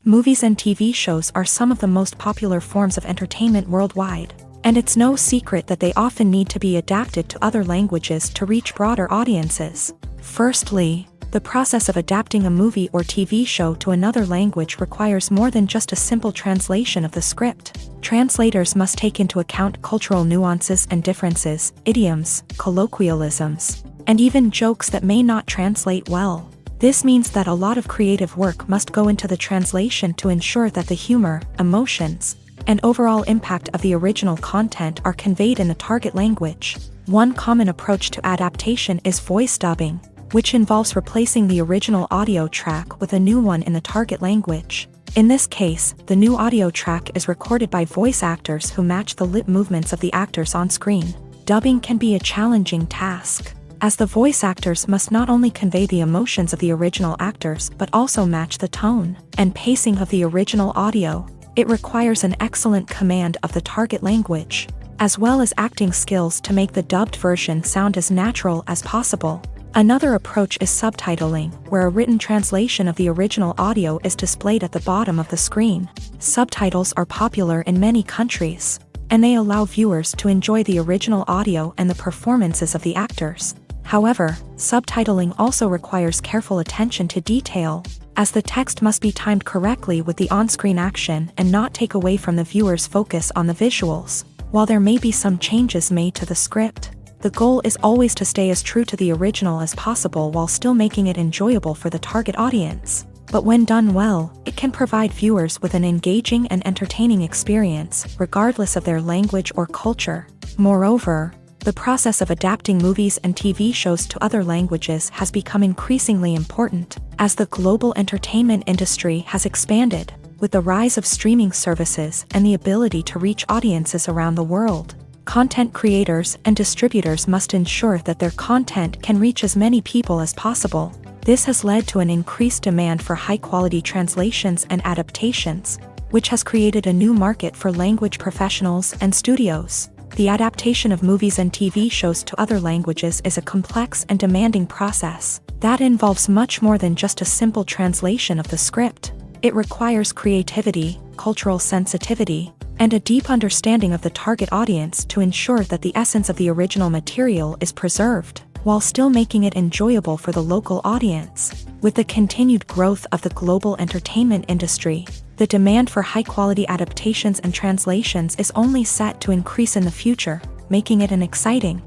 Movies and TV shows are some of the most popular forms of entertainment worldwide, and it's no secret that they often need to be adapted to other languages to reach broader audiences. Firstly, the process of adapting a movie or TV show to another language requires more than just a simple translation of the script. Translators must take into account cultural nuances and differences, idioms, colloquialisms, and even jokes that may not translate well. This means that a lot of creative work must go into the translation to ensure that the humor, emotions, and overall impact of the original content are conveyed in the target language. One common approach to adaptation is voice dubbing, which involves replacing the original audio track with a new one in the target language. In this case, the new audio track is recorded by voice actors who match the lip movements of the actors on screen. Dubbing can be a challenging task, as the voice actors must not only convey the emotions of the original actors but also match the tone and pacing of the original audio. It requires an excellent command of the target language, as well as acting skills to make the dubbed version sound as natural as possible. Another approach is subtitling, where a written translation of the original audio is displayed at the bottom of the screen. Subtitles are popular in many countries, and they allow viewers to enjoy the original audio and the performances of the actors. However, subtitling also requires careful attention to detail, as the text must be timed correctly with the on-screen action and not take away from the viewer's focus on the visuals. While there may be some changes made to the script, the goal is always to stay as true to the original as possible while still making it enjoyable for the target audience. But when done well, it can provide viewers with an engaging and entertaining experience, regardless of their language or culture. Moreover, the process of adapting movies and TV shows to other languages has become increasingly important, as the global entertainment industry has expanded, with the rise of streaming services and the ability to reach audiences around the world. Content creators and distributors must ensure that their content can reach as many people as possible. This has led to an increased demand for high-quality translations and adaptations, which has created a new market for language professionals and studios. The adaptation of movies and TV shows to other languages is a complex and demanding process that involves much more than just a simple translation of the script. It requires creativity, cultural sensitivity, and a deep understanding of the target audience to ensure that the essence of the original material is preserved, while still making it enjoyable for the local audience. With the continued growth of the global entertainment industry, the demand for high-quality adaptations and translations is only set to increase in the future, making it an exciting.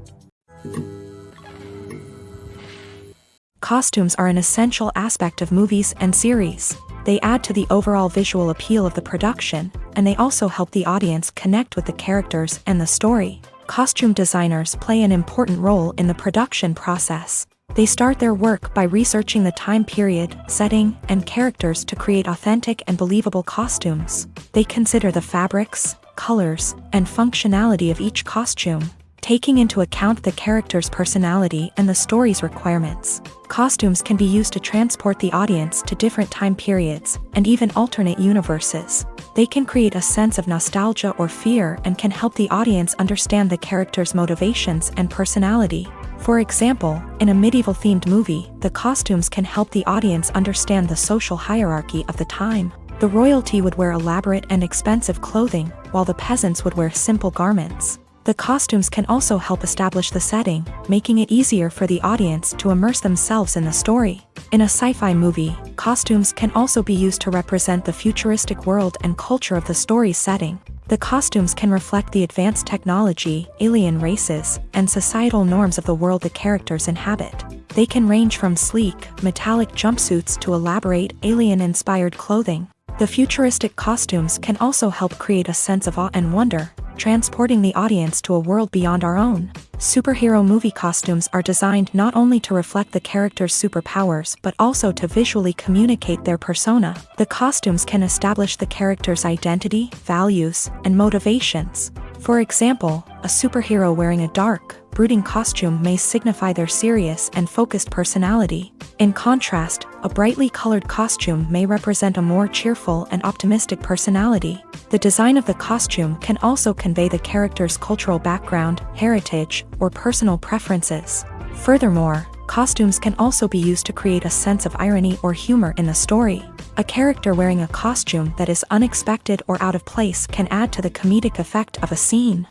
Costumes are an essential aspect of movies and series. They add to the overall visual appeal of the production, and they also help the audience connect with the characters and the story. Costume designers play an important role in the production process. They start their work by researching the time period, setting, and characters to create authentic and believable costumes. They consider the fabrics, colors, and functionality of each costume, taking into account the character's personality and the story's requirements. Costumes can be used to transport the audience to different time periods and even alternate universes. They can create a sense of nostalgia or fear and can help the audience understand the character's motivations and personality. For example, in a medieval-themed movie, the costumes can help the audience understand the social hierarchy of the time. The royalty would wear elaborate and expensive clothing, while the peasants would wear simple garments. The costumes can also help establish the setting, making it easier for the audience to immerse themselves in the story. In a sci-fi movie, costumes can also be used to represent the futuristic world and culture of the story's setting. The costumes can reflect the advanced technology, alien races, and societal norms of the world the characters inhabit. They can range from sleek, metallic jumpsuits to elaborate, alien-inspired clothing. The futuristic costumes can also help create a sense of awe and wonder, transporting the audience to a world beyond our own. Superhero movie costumes are designed not only to reflect the character's superpowers but also to visually communicate their persona. The costumes can establish the character's identity, values, and motivations. For example, a superhero wearing a dark, brooding costume may signify their serious and focused personality. In contrast, a brightly colored costume may represent a more cheerful and optimistic personality. The design of the costume can also convey the character's cultural background, heritage, or personal preferences. Furthermore, costumes can also be used to create a sense of irony or humor in the story. A character wearing a costume that is unexpected or out of place can add to the comedic effect of a scene.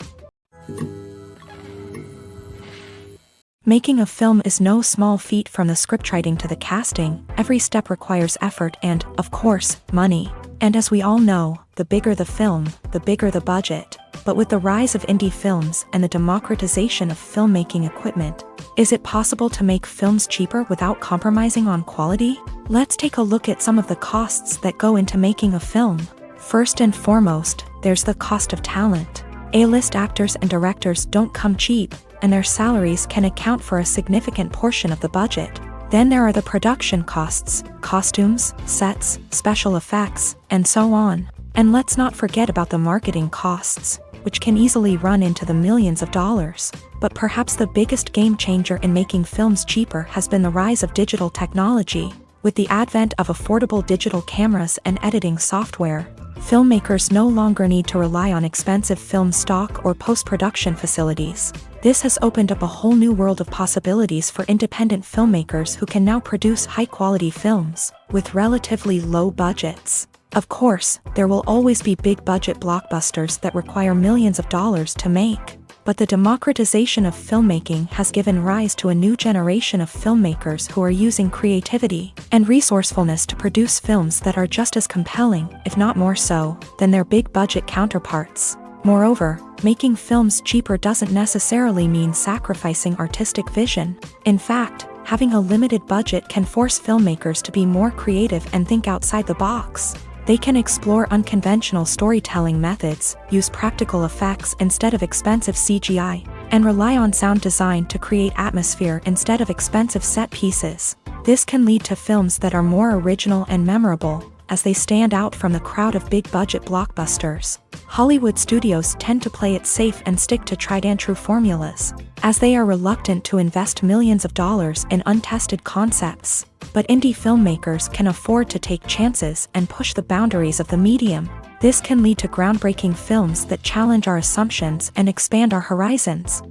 Making a film is no small feat. From the scriptwriting to the casting, every step requires effort and, of course, money. And as we all know, the bigger the film, the bigger the budget. But with the rise of indie films and the democratization of filmmaking equipment, is it possible to make films cheaper without compromising on quality? Let's take a look at some of the costs that go into making a film. First and foremost, there's the cost of talent. A-list actors and directors don't come cheap, and their salaries can account for a significant portion of the budget. Then there are the production costs, costumes, sets, special effects, and so on. And let's not forget about the marketing costs, which can easily run into the millions of dollars. But perhaps the biggest game changer in making films cheaper has been the rise of digital technology. With the advent of affordable digital cameras and editing software, filmmakers no longer need to rely on expensive film stock or post-production facilities. This has opened up a whole new world of possibilities for independent filmmakers who can now produce high-quality films with relatively low budgets. Of course, there will always be big-budget blockbusters that require millions of dollars to make. But the democratization of filmmaking has given rise to a new generation of filmmakers who are using creativity and resourcefulness to produce films that are just as compelling, if not more so, than their big-budget counterparts. Moreover, making films cheaper doesn't necessarily mean sacrificing artistic vision. In fact, having a limited budget can force filmmakers to be more creative and think outside the box. They can explore unconventional storytelling methods, use practical effects instead of expensive CGI, and rely on sound design to create atmosphere instead of expensive set pieces. This can lead to films that are more original and memorable, as they stand out from the crowd of big-budget blockbusters. Hollywood studios tend to play it safe and stick to tried-and-true formulas, as they are reluctant to invest millions of dollars in untested concepts. But indie filmmakers can afford to take chances and push the boundaries of the medium. This can lead to groundbreaking films that challenge our assumptions and expand our horizons.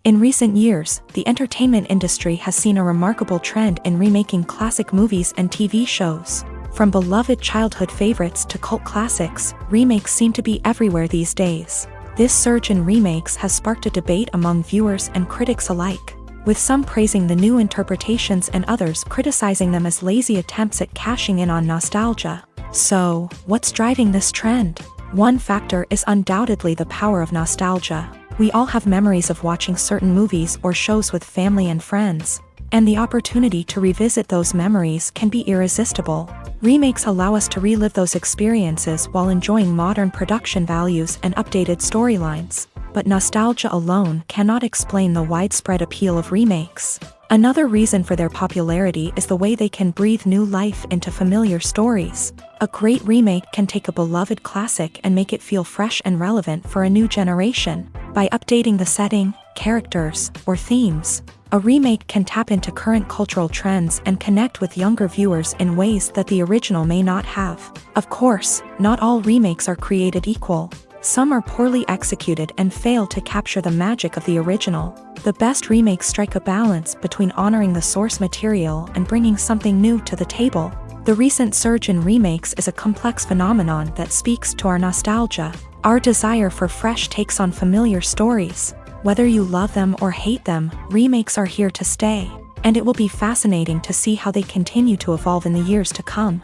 In recent years, the entertainment industry has seen a remarkable trend in remaking classic movies and TV shows. From beloved childhood favorites to cult classics, remakes seem to be everywhere these days. This surge in remakes has sparked a debate among viewers and critics alike, with some praising the new interpretations and others criticizing them as lazy attempts at cashing in on nostalgia. So, what's driving this trend? One factor is undoubtedly the power of nostalgia. We all have memories of watching certain movies or shows with family and friends, and the opportunity to revisit those memories can be irresistible. Remakes allow us to relive those experiences while enjoying modern production values and updated storylines. But nostalgia alone cannot explain the widespread appeal of remakes. Another reason for their popularity is the way they can breathe new life into familiar stories. A great remake can take a beloved classic and make it feel fresh and relevant for a new generation. By updating the setting, characters, or themes, a remake can tap into current cultural trends and connect with younger viewers in ways that the original may not have. Of course, not all remakes are created equal. Some are poorly executed and fail to capture the magic of the original. The best remakes strike a balance between honoring the source material and bringing something new to the table. The recent surge in remakes is a complex phenomenon that speaks to our nostalgia, our desire for fresh takes on familiar stories. Whether you love them or hate them, remakes are here to stay, and it will be fascinating to see how they continue to evolve in the years to come.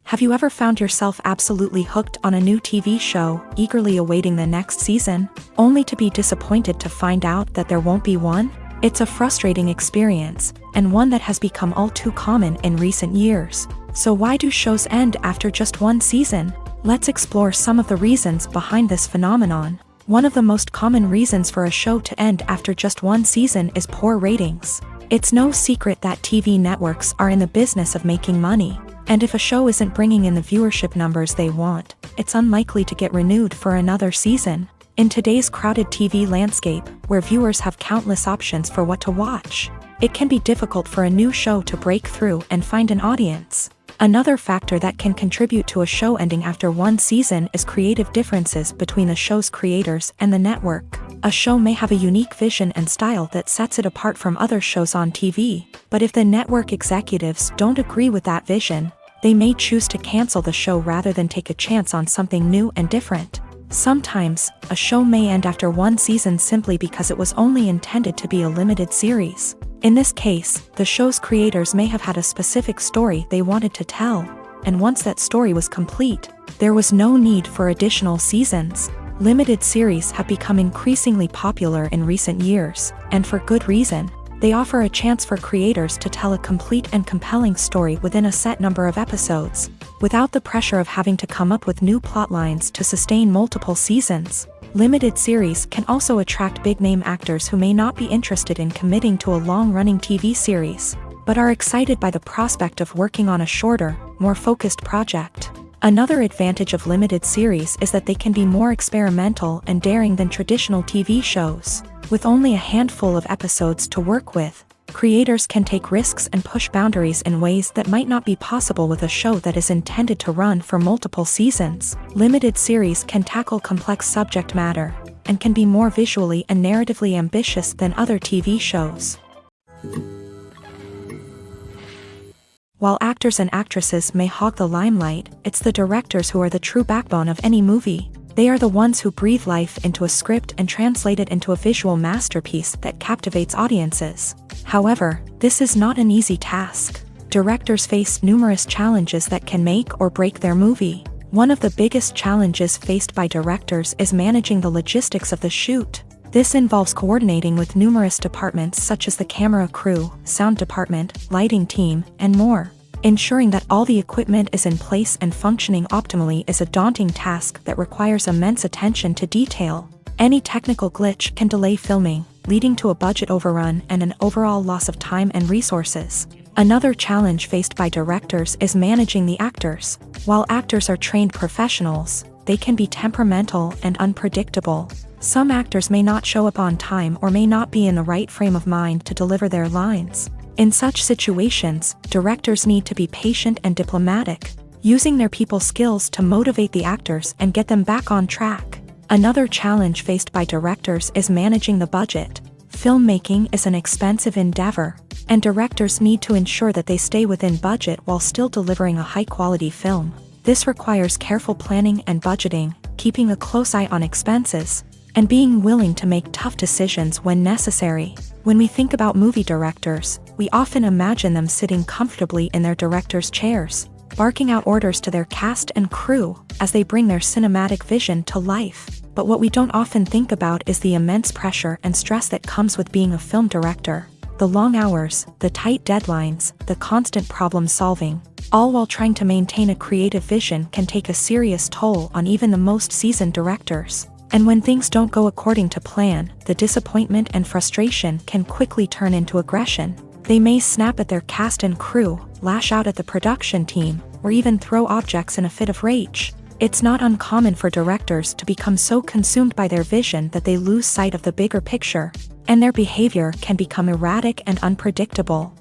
Have you ever found yourself absolutely hooked on a new TV show, eagerly awaiting the next season, only to be disappointed to find out that there won't be one? It's a frustrating experience, and one that has become all too common in recent years. So why do shows end after just one season? Let's explore some of the reasons behind this phenomenon. One of the most common reasons for a show to end after just one season is poor ratings. It's no secret that TV networks are in the business of making money. And if a show isn't bringing in the viewership numbers they want, it's unlikely to get renewed for another season. In today's crowded TV landscape, where viewers have countless options for what to watch, it can be difficult for a new show to break through and find an audience. Another factor that can contribute to a show ending after one season is creative differences between the show's creators and the network. A show may have a unique vision and style that sets it apart from other shows on TV, but if the network executives don't agree with that vision, they may choose to cancel the show rather than take a chance on something new and different. Sometimes, a show may end after one season simply because it was only intended to be a limited series. In this case, the show's creators may have had a specific story they wanted to tell, and once that story was complete, there was no need for additional seasons. Limited series have become increasingly popular in recent years, and for good reason. They offer a chance for creators to tell a complete and compelling story within a set number of episodes, without the pressure of having to come up with new plotlines to sustain multiple seasons. Limited series can also attract big-name actors who may not be interested in committing to a long-running TV series, but are excited by the prospect of working on a shorter, more focused project. Another advantage of limited series is that they can be more experimental and daring than traditional TV shows. With only a handful of episodes to work with, creators can take risks and push boundaries in ways that might not be possible with a show that is intended to run for multiple seasons. Limited series can tackle complex subject matter, and can be more visually and narratively ambitious than other TV shows. While actors and actresses may hog the limelight, it's the directors who are the true backbone of any movie. They are the ones who breathe life into a script and translate it into a visual masterpiece that captivates audiences. However, this is not an easy task. Directors face numerous challenges that can make or break their movie. One of the biggest challenges faced by directors is managing the logistics of the shoot. This involves coordinating with numerous departments such as the camera crew, sound department, lighting team, and more. Ensuring that all the equipment is in place and functioning optimally is a daunting task that requires immense attention to detail. Any technical glitch can delay filming, leading to a budget overrun and an overall loss of time and resources. Another challenge faced by directors is managing the actors. While actors are trained professionals, they can be temperamental and unpredictable. Some actors may not show up on time or may not be in the right frame of mind to deliver their lines. In such situations, directors need to be patient and diplomatic, using their people skills to motivate the actors and get them back on track. Another challenge faced by directors is managing the budget. Filmmaking is an expensive endeavor, and directors need to ensure that they stay within budget while still delivering a high-quality film. This requires careful planning and budgeting, keeping a close eye on expenses, and being willing to make tough decisions when necessary. When we think about movie directors, we often imagine them sitting comfortably in their director's chairs, barking out orders to their cast and crew as they bring their cinematic vision to life. But what we don't often think about is the immense pressure and stress that comes with being a film director. The long hours, the tight deadlines, the constant problem solving, all while trying to maintain a creative vision can take a serious toll on even the most seasoned directors. And when things don't go according to plan, the disappointment and frustration can quickly turn into aggression. They may snap at their cast and crew, lash out at the production team, or even throw objects in a fit of rage. It's not uncommon for directors to become so consumed by their vision that they lose sight of the bigger picture, and their behavior can become erratic and unpredictable.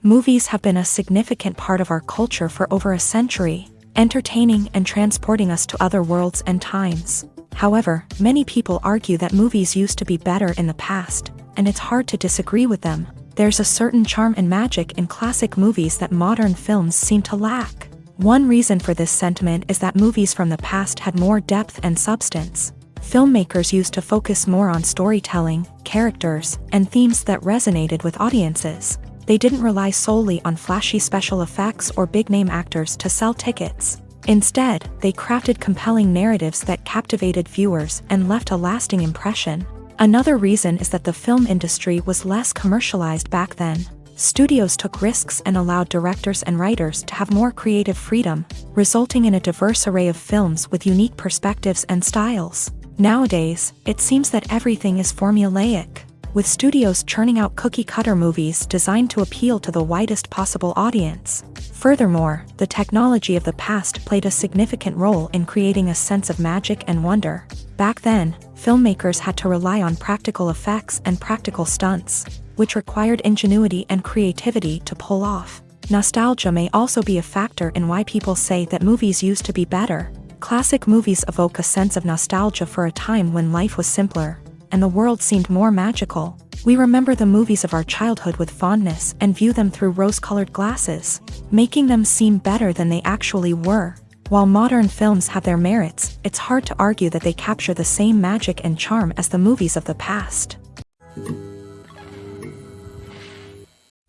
Movies have been a significant part of our culture for over a century, entertaining and transporting us to other worlds and times. However, many people argue that movies used to be better in the past, and it's hard to disagree with them. There's a certain charm and magic in classic movies that modern films seem to lack. One reason for this sentiment is that movies from the past had more depth and substance. Filmmakers used to focus more on storytelling, characters, and themes that resonated with audiences. They didn't rely solely on flashy special effects or big-name actors to sell tickets. Instead, they crafted compelling narratives that captivated viewers and left a lasting impression. Another reason is that the film industry was less commercialized back then. Studios took risks and allowed directors and writers to have more creative freedom, resulting in a diverse array of films with unique perspectives and styles. Nowadays, it seems that everything is formulaic, with studios churning out cookie-cutter movies designed to appeal to the widest possible audience. Furthermore, the technology of the past played a significant role in creating a sense of magic and wonder. Back then, filmmakers had to rely on practical effects and practical stunts, which required ingenuity and creativity to pull off. Nostalgia may also be a factor in why people say that movies used to be better. Classic movies evoke a sense of nostalgia for a time when life was simpler, and the world seemed more magical. We remember the movies of our childhood with fondness and view them through rose-colored glasses, making them seem better than they actually were. While modern films have their merits, it's hard to argue that they capture the same magic and charm as the movies of the past.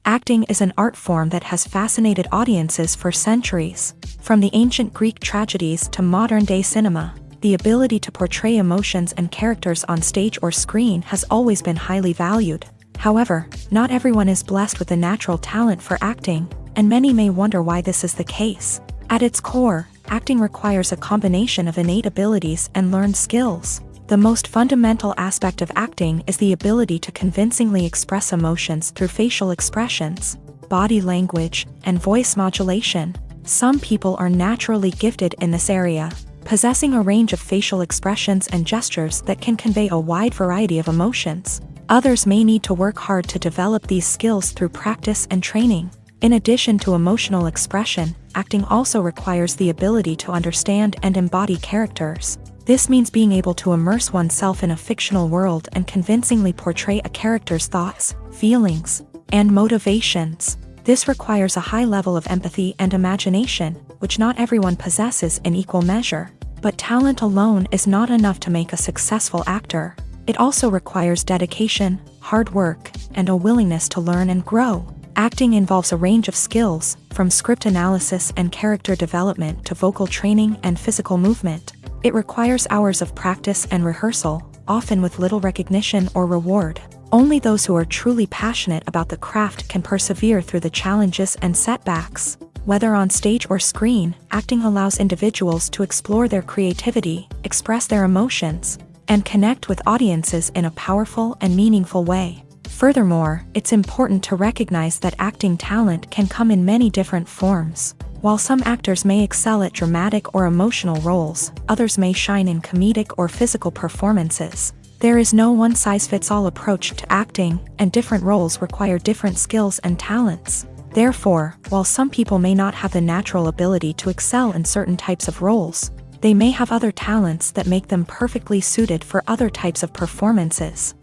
Acting is an art form that has fascinated audiences for centuries. From the ancient Greek tragedies to modern-day cinema, the ability to portray emotions and characters on stage or screen has always been highly valued. However, not everyone is blessed with the natural talent for acting, and many may wonder why this is the case. At its core, acting requires a combination of innate abilities and learned skills. The most fundamental aspect of acting is the ability to convincingly express emotions through facial expressions, body language, and voice modulation. Some people are naturally gifted in this area, possessing a range of facial expressions and gestures that can convey a wide variety of emotions. Others may need to work hard to develop these skills through practice and training. In addition to emotional expression, acting also requires the ability to understand and embody characters. This means being able to immerse oneself in a fictional world and convincingly portray a character's thoughts, feelings, and motivations. This requires a high level of empathy and imagination, which not everyone possesses in equal measure. But talent alone is not enough to make a successful actor. It also requires dedication, hard work, and a willingness to learn and grow. Acting involves a range of skills, from script analysis and character development to vocal training and physical movement. It requires hours of practice and rehearsal, often with little recognition or reward. Only those who are truly passionate about the craft can persevere through the challenges and setbacks. Whether on stage or screen, acting allows individuals to explore their creativity, express their emotions, and connect with audiences in a powerful and meaningful way. Furthermore, it's important to recognize that acting talent can come in many different forms. While some actors may excel at dramatic or emotional roles, others may shine in comedic or physical performances. There is no one-size-fits-all approach to acting, and different roles require different skills and talents. Therefore, while some people may not have the natural ability to excel in certain types of roles, they may have other talents that make them perfectly suited for other types of performances.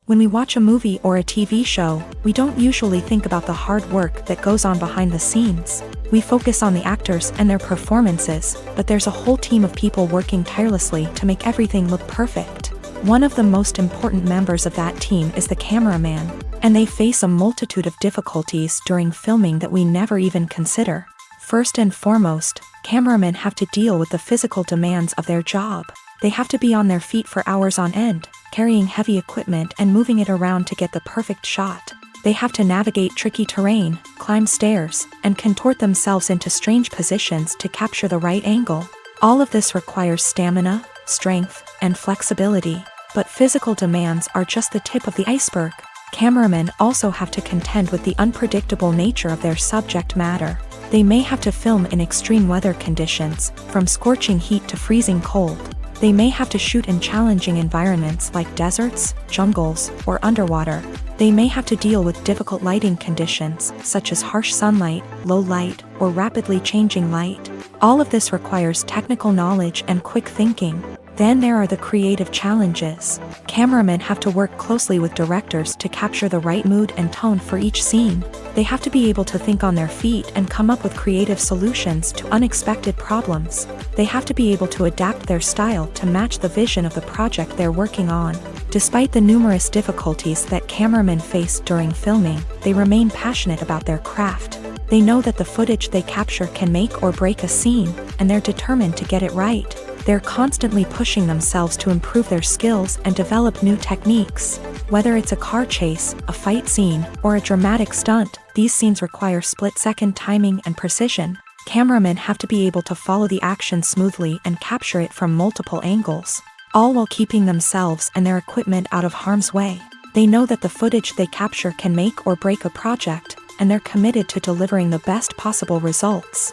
When we watch a movie or a TV show, we don't usually think about the hard work that goes on behind the scenes. We focus on the actors and their performances, but there's a whole team of people working tirelessly to make everything look perfect. One of the most important members of that team is the cameraman, and they face a multitude of difficulties during filming that we never even consider. First and foremost, cameramen have to deal with the physical demands of their job. They have to be on their feet for hours on end, carrying heavy equipment and moving it around to get the perfect shot. They have to navigate tricky terrain, climb stairs, and contort themselves into strange positions to capture the right angle. All of this requires stamina, strength, and flexibility. But physical demands are just the tip of the iceberg. Cameramen also have to contend with the unpredictable nature of their subject matter. They may have to film in extreme weather conditions, from scorching heat to freezing cold. They may have to shoot in challenging environments like deserts, jungles, or underwater. They may have to deal with difficult lighting conditions, such as harsh sunlight, low light, or rapidly changing light. All of this requires technical knowledge and quick thinking. Then there are the creative challenges. Cameramen have to work closely with directors to capture the right mood and tone for each scene. They have to be able to think on their feet and come up with creative solutions to unexpected problems. They have to be able to adapt their style to match the vision of the project they're working on. Despite the numerous difficulties that cameramen face during filming, they remain passionate about their craft. They know that the footage they capture can make or break a scene, and they're determined to get it right. They're constantly pushing themselves to improve their skills and develop new techniques. Whether it's a car chase, a fight scene, or a dramatic stunt, these scenes require split-second timing and precision. Cameramen have to be able to follow the action smoothly and capture it from multiple angles, all while keeping themselves and their equipment out of harm's way. They know that the footage they capture can make or break a project, and they're committed to delivering the best possible results.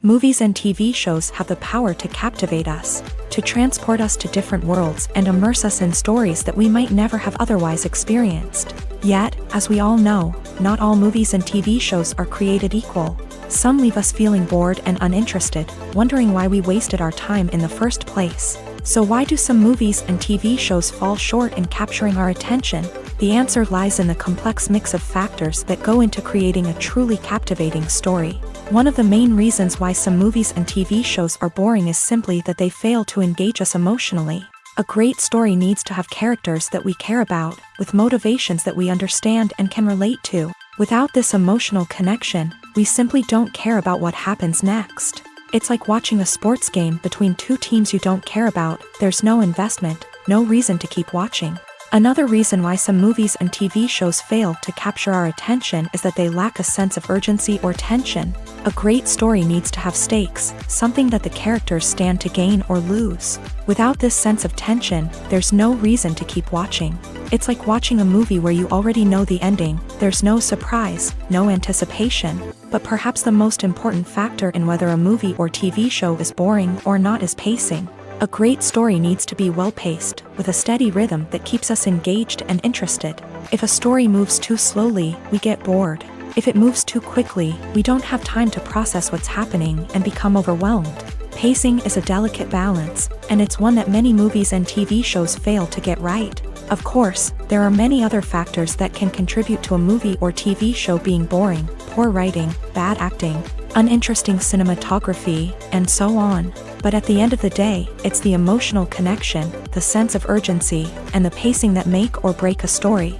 Movies and TV shows have the power to captivate us, to transport us to different worlds and immerse us in stories that we might never have otherwise experienced. Yet, as we all know, not all movies and TV shows are created equal. Some leave us feeling bored and uninterested, wondering why we wasted our time in the first place. So why do some movies and TV shows fall short in capturing our attention? The answer lies in the complex mix of factors that go into creating a truly captivating story. One of the main reasons why some movies and TV shows are boring is simply that they fail to engage us emotionally. A great story needs to have characters that we care about, with motivations that we understand and can relate to. Without this emotional connection, we simply don't care about what happens next. It's like watching a sports game between two teams you don't care about. There's no investment, no reason to keep watching. Another reason why some movies and TV shows fail to capture our attention is that they lack a sense of urgency or tension. A great story needs to have stakes, something that the characters stand to gain or lose. Without this sense of tension, there's no reason to keep watching. It's like watching a movie where you already know the ending. There's no surprise, no anticipation. But perhaps the most important factor in whether a movie or TV show is boring or not is pacing. A great story needs to be well-paced, with a steady rhythm that keeps us engaged and interested. If a story moves too slowly, we get bored. If it moves too quickly, we don't have time to process what's happening and become overwhelmed. Pacing is a delicate balance, and it's one that many movies and TV shows fail to get right. Of course, there are many other factors that can contribute to a movie or TV show being boring: poor writing, bad acting, uninteresting cinematography, and so on. But at the end of the day, it's the emotional connection, the sense of urgency, and the pacing that make or break a story.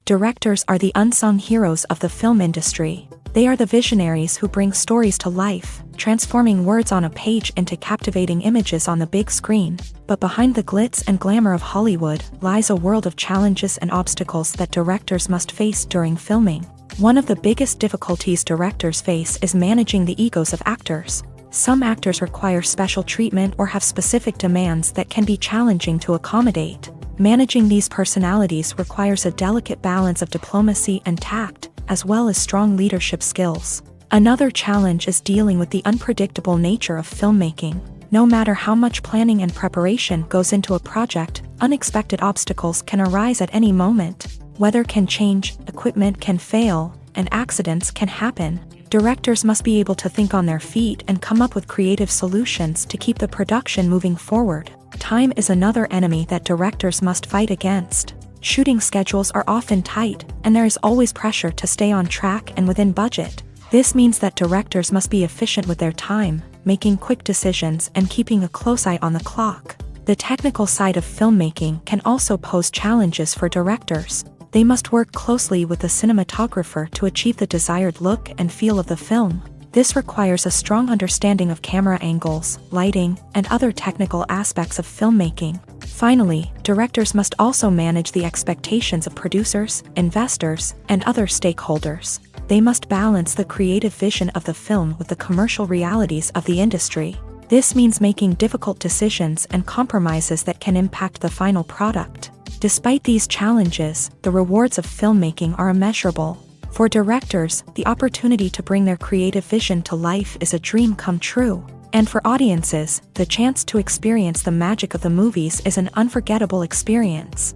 Directors are the unsung heroes of the film industry. They are the visionaries who bring stories to life, transforming words on a page into captivating images on the big screen. But behind the glitz and glamour of Hollywood lies a world of challenges and obstacles that directors must face during filming. One of the biggest difficulties directors face is managing the egos of actors. Some actors require special treatment or have specific demands that can be challenging to accommodate. Managing these personalities requires a delicate balance of diplomacy and tact, as well as strong leadership skills. Another challenge is dealing with the unpredictable nature of filmmaking. No matter how much planning and preparation goes into a project, unexpected obstacles can arise at any moment. Weather can change, equipment can fail, and accidents can happen. Directors must be able to think on their feet and come up with creative solutions to keep the production moving forward. Time is another enemy that directors must fight against. Shooting schedules are often tight, and there is always pressure to stay on track and within budget. This means that directors must be efficient with their time, making quick decisions and keeping a close eye on the clock. The technical side of filmmaking can also pose challenges for directors. They must work closely with the cinematographer to achieve the desired look and feel of the film. This requires a strong understanding of camera angles, lighting, and other technical aspects of filmmaking. Finally, directors must also manage the expectations of producers, investors, and other stakeholders. They must balance the creative vision of the film with the commercial realities of the industry. This means making difficult decisions and compromises that can impact the final product. Despite these challenges, the rewards of filmmaking are immeasurable. For directors, the opportunity to bring their creative vision to life is a dream come true. And for audiences, the chance to experience the magic of the movies is an unforgettable experience.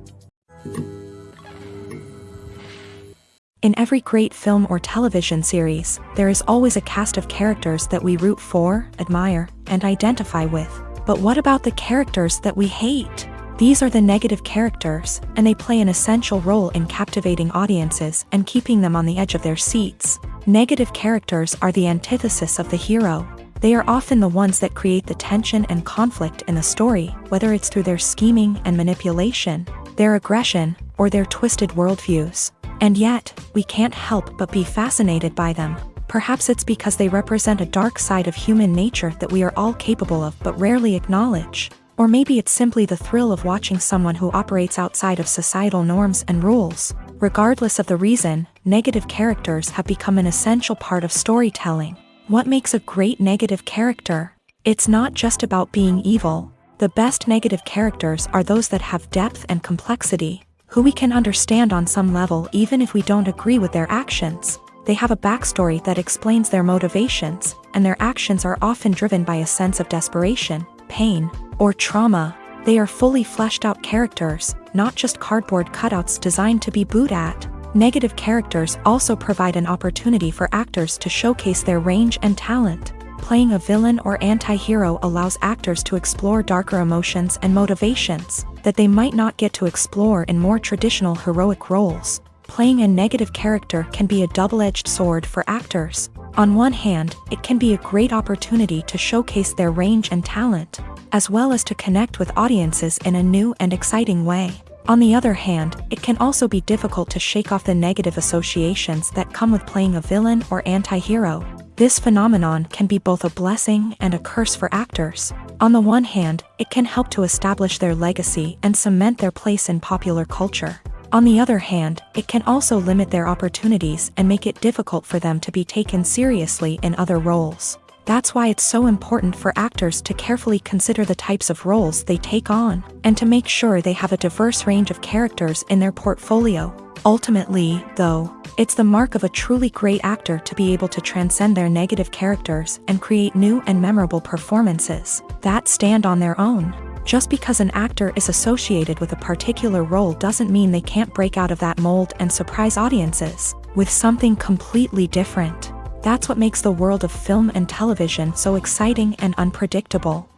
In every great film or television series, there is always a cast of characters that we root for, admire, and identify with. But what about the characters that we hate? These are the negative characters, and they play an essential role in captivating audiences and keeping them on the edge of their seats. Negative characters are the antithesis of the hero. They are often the ones that create the tension and conflict in the story, whether it's through their scheming and manipulation, their aggression, or their twisted worldviews. And yet, we can't help but be fascinated by them. Perhaps it's because they represent a dark side of human nature that we are all capable of but rarely acknowledge. Or maybe it's simply the thrill of watching someone who operates outside of societal norms and rules. Regardless of the reason, negative characters have become an essential part of storytelling. What makes a great negative character? It's not just about being evil. The best negative characters are those that have depth and complexity, who we can understand on some level even if we don't agree with their actions. They have a backstory that explains their motivations, and their actions are often driven by a sense of desperation, pain, or trauma. They are fully fleshed out characters, not just cardboard cutouts designed to be booed at. Negative characters also provide an opportunity for actors to showcase their range and talent. Playing a villain or anti-hero allows actors to explore darker emotions and motivations that they might not get to explore in more traditional heroic roles. Playing a negative character can be a double-edged sword for actors. On one hand, it can be a great opportunity to showcase their range and talent, as well as to connect with audiences in a new and exciting way. On the other hand, it can also be difficult to shake off the negative associations that come with playing a villain or anti-hero. This phenomenon can be both a blessing and a curse for actors. On the one hand, it can help to establish their legacy and cement their place in popular culture. On the other hand, it can also limit their opportunities and make it difficult for them to be taken seriously in other roles. That's why it's so important for actors to carefully consider the types of roles they take on, and to make sure they have a diverse range of characters in their portfolio. Ultimately, though, it's the mark of a truly great actor to be able to transcend their negative characters and create new and memorable performances that stand on their own. Just because an actor is associated with a particular role doesn't mean they can't break out of that mold and surprise audiences with something completely different. That's what makes the world of film and television so exciting and unpredictable.